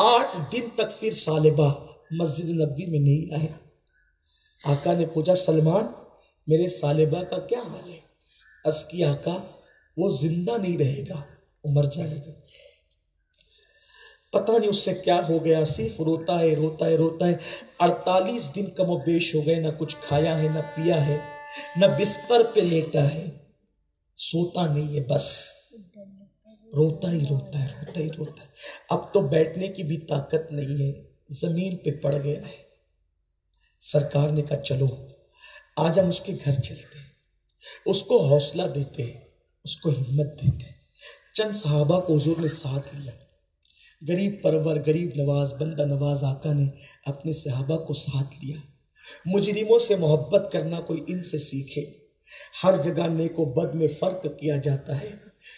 [SPEAKER 1] 8 دن تک پھر ثعلبہ مسجد نبوی میں نہیں آیا۔ آقا نے پوچھا سلمان میرے ثعلبہ کا کیا حال ہے؟ عرض کی آقا وہ زندہ نہیں رہے گا، وہ مر جائے گا۔ پتہ نہیں اس سے کیا ہو گیا، صرف روتا ہے روتا ہے روتا ہے۔ 48 دن کم و بیش ہو گئے، نہ کچھ کھایا ہے نہ پیا ہے، نہ بستر پہ لیٹا ہے، سوتا نہیں ہے، بس روتا ہی روتا ہے روتا ہی روتا ہے۔ اب تو بیٹھنے کی بھی طاقت نہیں ہے، زمین پہ پڑ گیا ہے۔ سرکار نے کہا چلو آج ہم اس کے گھر چلتے ہیں، اس کو حوصلہ دیتے ہیں، اس کو ہمت دیتے ہیں۔ چند صحابہ کو حضور نے ساتھ لیا، غریب پرور غریب نواز بندہ نواز آقا نے اپنے صحابہ کو ساتھ لیا۔ مجرموں سے محبت کرنا کوئی ان سے سیکھے۔ ہر جگہ نیک و بد میں فرق کیا جاتا ہے،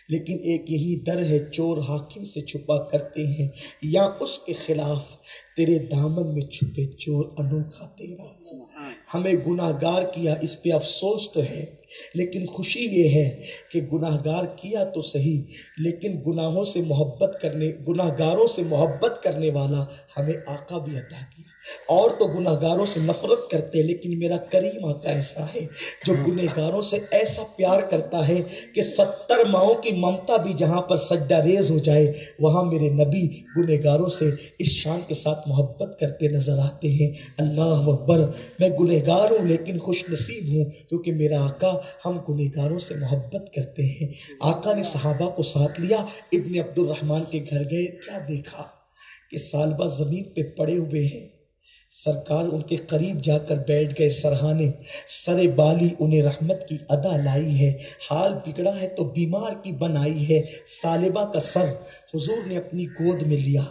[SPEAKER 1] لیکن ایک یہی در ہے چور حاکم سے چھپا کرتے ہیں، یا اس کے خلاف تیرے دامن میں چھپے چور انوکھا تیرا۔ ہمیں گناہگار کیا اس پہ افسوس تو ہے، لیکن خوشی یہ ہے کہ گناہگار کیا تو صحیح، لیکن گناہوں سے محبت کرنے گناہگاروں سے محبت کرنے والا ہمیں آقا بھی عطا کیا۔ اور تو گناہگاروں سے نفرت کرتے، لیکن میرا کریم آقا ایسا ہے جو گناہگاروں سے ایسا پیار کرتا ہے کہ 70 ماؤں کی ممتا بھی جہاں پر سجدہ ریز ہو جائے، وہاں میرے نبی گناہگاروں سے اس شان کے ساتھ محبت کرتے نظر آتے ہیں۔ اللہ اکبر، میں گناہگار ہوں لیکن خوش نصیب ہوں کیونکہ میرا آقا ہم گناہگاروں سے محبت کرتے ہیں۔ آقا نے صحابہ کو ساتھ لیا، ابن عبد الرحمن کے گھر گئے، کیا دیکھا کہ سالبہ زمین پہ پڑے ہوئے ہیں۔ سرکار ان کے قریب جا کر بیٹھ گئے، سرہانے سر بالی انہیں رحمت کی ادا لائی ہے، حال بگڑا ہے تو بیمار کی بنائی ہے۔ سالبہ کا سر حضور نے اپنی گود میں لیا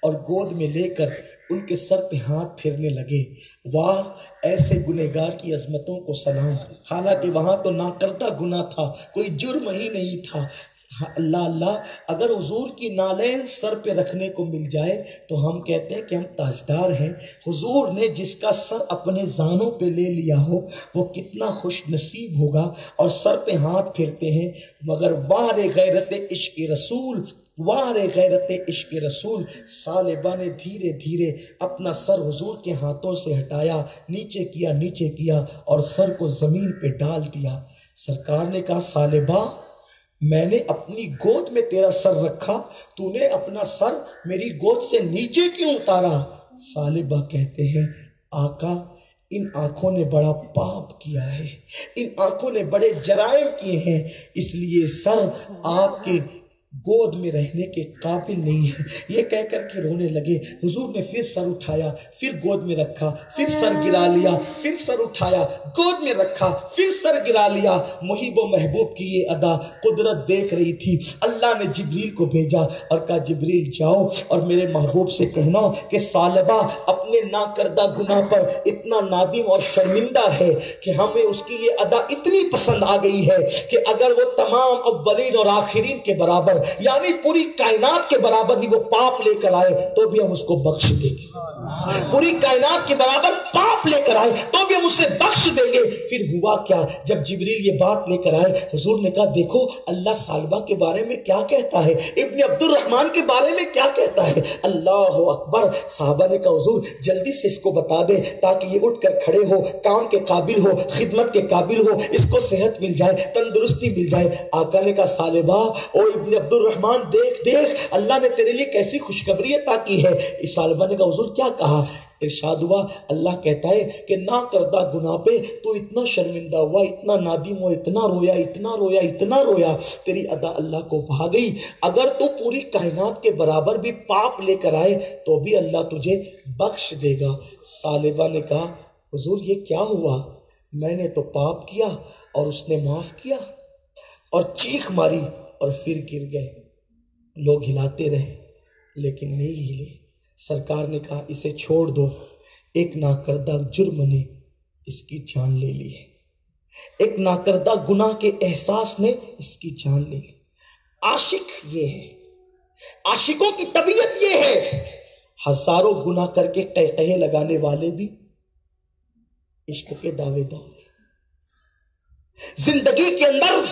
[SPEAKER 1] اور گود میں لے کر ان کے سر پہ ہاتھ پھیرنے لگے۔ واہ ایسے گنہگار کی عظمتوں کو سلام، حالانکہ وہاں تو ناکردہ گناہ تھا، کوئی جرم ہی نہیں تھا۔ اللہ اللہ، اگر حضور کی نالین سر پہ رکھنے کو مل جائے تو ہم کہتے ہیں کہ ہم تاجدار ہیں۔ حضور نے جس کا سر اپنے زانوں پہ لے لیا ہو وہ کتنا خوش نصیب ہوگا، اور سر پہ ہاتھ پھرتے ہیں۔ مگر واہ رے غیرت عشق رسول، واہ رے غیرت عشق رسول۔ سالبہ نے دھیرے دھیرے اپنا سر حضور کے ہاتھوں سے ہٹایا، نیچے کیا اور سر کو زمین پہ ڈال دیا۔ سرکار نے کہا سالبہ، میں نے اپنی گود میں تیرا سر رکھا، تو نے اپنا سر میری گود سے نیچے کیوں اتارا؟ سالبہ کہتے ہیں آقا ان آنکھوں نے بڑا پاپ کیا ہے، ان آنکھوں نے بڑے جرائم کیے ہیں، اس لیے سر آپ کے گود میں رہنے کے قابل نہیں ہے۔ یہ کہہ کر کے رونے لگے۔ حضور نے پھر سر اٹھایا، پھر گود میں رکھا، پھر سر گرا لیا، پھر سر اٹھایا، گود میں رکھا، پھر سر گرا لیا۔ محب و محبوب کی یہ ادا قدرت دیکھ رہی تھی۔ اللہ نے جبریل کو بھیجا اور کہا جبریل جاؤ اور میرے محبوب سے کہنا کہ سالبہ اپنے ناکردہ گناہ پر اتنا نادم اور شرمندہ ہے کہ ہمیں اس کی یہ ادا اتنی پسند آ گئی ہے کہ اگر وہ تمام اولین اور آخرین کے برابر یعنی پوری کائنات کے برابر بھی وہ پاپ لے کر آئے تو بھی ہم اس کو بخش دیں گے، پوری کائنات کے برابر پاپ لے کر آئے تو بھی ہم اسے بخش دیں گے۔ پھر ہوا کیا، جب جبریل یہ بات لے کر آئے حضور نے کہا دیکھو اللہ سالبہ کے بارے میں کیا کہتا ہے، ابن عبد الرحمن کے بارے میں کیا کہتا ہے۔ اللہ اکبر۔ صحابہ نے کہا حضور جلدی سے اس کو بتا دے تاکہ یہ اٹھ کر کھڑے ہو، کام کے قابل ہو، خدمت کے قابل ہو، اس کو صحت مل جائے، تندرستی مل جائے۔ آقا نے کہا سالبہ او ابن عبد الرحمن دیکھ دیکھ اللہ نے تیرے لیے کیسی خوشخبری عطا کی ہے۔ سالبہ نے کہا حضور کیا کہا؟ ارشاد ہوا اللہ کہتا ہے کہ نہ کردہ گناہ پہ تو اتنا شرمندہ ہوا، اتنا نادم ہوا، اتنا رویا اتنا رویا اتنا رویا، تیری ادا اللہ کو بھا گئی۔ اگر تو پوری کائنات کے برابر بھی پاپ لے کر آئے تو بھی اللہ تجھے بخش دے گا۔ سالبہ نے کہا حضور یہ کیا ہوا؟ میں نے تو پاپ کیا اور اس نے معاف کیا، اور چیخ ماری اور پھر گر گئے۔ لوگ ہلاتے رہے لیکن نہیں ہلے۔ سرکار نے کہا اسے چھوڑ دو، ایک ناکردہ جرم نے اس کی جان لے لی ہے، ایک ناکردہ گناہ کے احساس نے اس کی جان لے لی۔ عاشق یہ ہے، عاشقوں کی طبیعت یہ ہے، ہزاروں گناہ کر کے قہقہے لگانے والے بھی عشق کے دعوے دار، زندگی کے اندر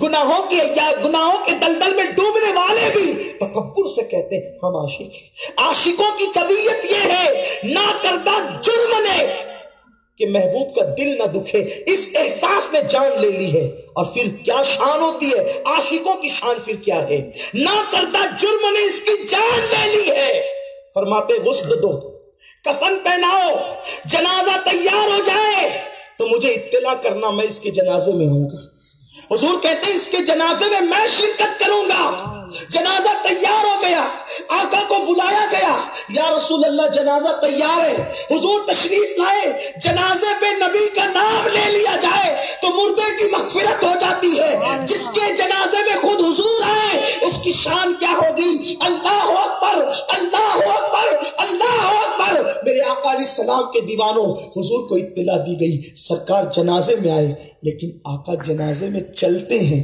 [SPEAKER 1] گناہوں کے دلدل میں ڈوبنے والے بھی تکبر سے کہتے ہیں ہم عاشق ہیں۔ عاشقوں کی طبیعت یہ ہے، نہ کردہ جرم نے کہ محبوب کا دل نہ دکھے، اس احساس میں جان لے لی ہے۔ اور پھر کیا شان ہوتی ہے عاشقوں کی، شان پھر کیا ہے، نہ کردہ جرم نے اس کی جان لے لی ہے۔ فرماتے غسل دو، کفن پہناؤ، جنازہ تیار ہو جائے تو مجھے اطلاع کرنا، میں اس کے جنازے میں ہوں گا۔ حضور کہتے ہیں اس کے جنازے میں میں شرکت کروں گا۔ جنازہ تیار ہو گیا، آقا کو بلایا گیا، یا رسول اللہ جنازہ تیار ہے، حضور تشریف لائے، جنازے پہ نبی کا نام لے لیا جائے تو مردے کی مغفرت ہو جاتی ہے۔ جس کے جنازے میں خود حضور آئے اس کی شان کیا ہوگی؟ اللہ اکبر، اللہ اکبر، اللہ اکبر۔ میرے آقا علیہ السلام کے دیوانوں، حضور کو اطلاع دی گئی سرکار جنازے میں آئے، لیکن آقا جنازے میں چلتے ہیں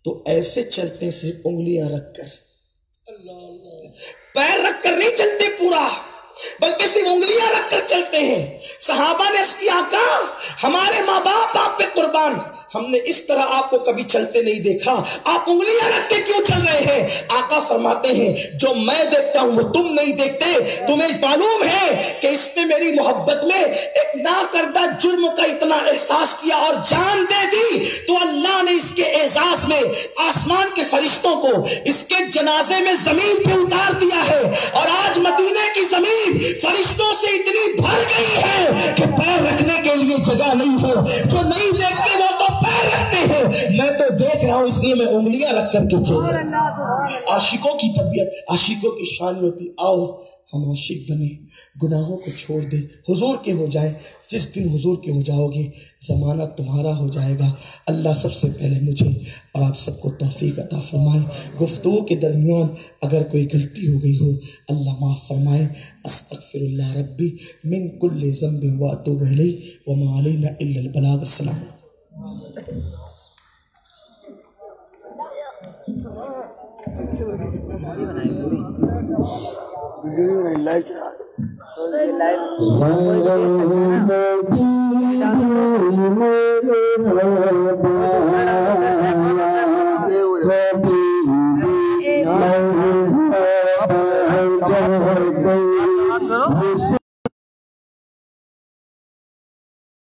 [SPEAKER 1] تو ایسے چلتے ہیں، صرف انگلیاں رکھ کر، پیر رکھ کر نہیں چلتے پورا، بلکہ صرف انگلیاں رکھ کر چلتے ہیں۔ صحابہ نے اس کی آقا ہمارے ماں باپ آپ پہ قربان، ہم نے اس طرح آپ کو کبھی چلتے نہیں دیکھا، آپ انگلیاں رکھ کے کیوں چل رہے ہیں؟ آقا فرماتے ہیں جو میں دیکھتا ہوں وہ تم نہیں دیکھتے۔ تمہیں معلوم ہے کہ اس نے میری محبت میں ایک نہ کردہ جرم کا اتنا احساس کیا اور جان دے دی، تو اللہ نے اس کے اعزاز میں آسمان کے فرشتوں کو اس کے جنازے میں زمین پہ اتار دیا ہے، اور آج مدینے کی زمین فرشتوں سے اتنی بھر گئی ہے کہ پیر رکھنے کے لیے جگہ نہیں ہے۔ جو نہیں دیکھتے وہ تو پیر رکھتے ہیں، میں تو دیکھ رہا ہوں اس لیے میں انگلیاں رکھ کر کے چل رہا ہوں۔ عاشقوں کی طبیعت، عاشقوں کی شان ہوتی، آؤ ہم عاشق بنے، گناہوں کو چھوڑ دیں، حضور کے ہو جائیں۔ جس دن حضور کے ہو جاؤ گے زمانہ تمہارا ہو جائے گا۔ اللہ سب سے پہلے مجھے اور آپ سب کو توفیق عطا فرمائے۔ گفتگو کے درمیان اگر کوئی غلطی ہو گئی ہو اللہ معاف فرمائے۔ استغفر اللہ ربی من کل ذنب واتوب الیہ وما علینا الا البلاغ۔ السلام۔
[SPEAKER 3] لائف چلا
[SPEAKER 2] لائف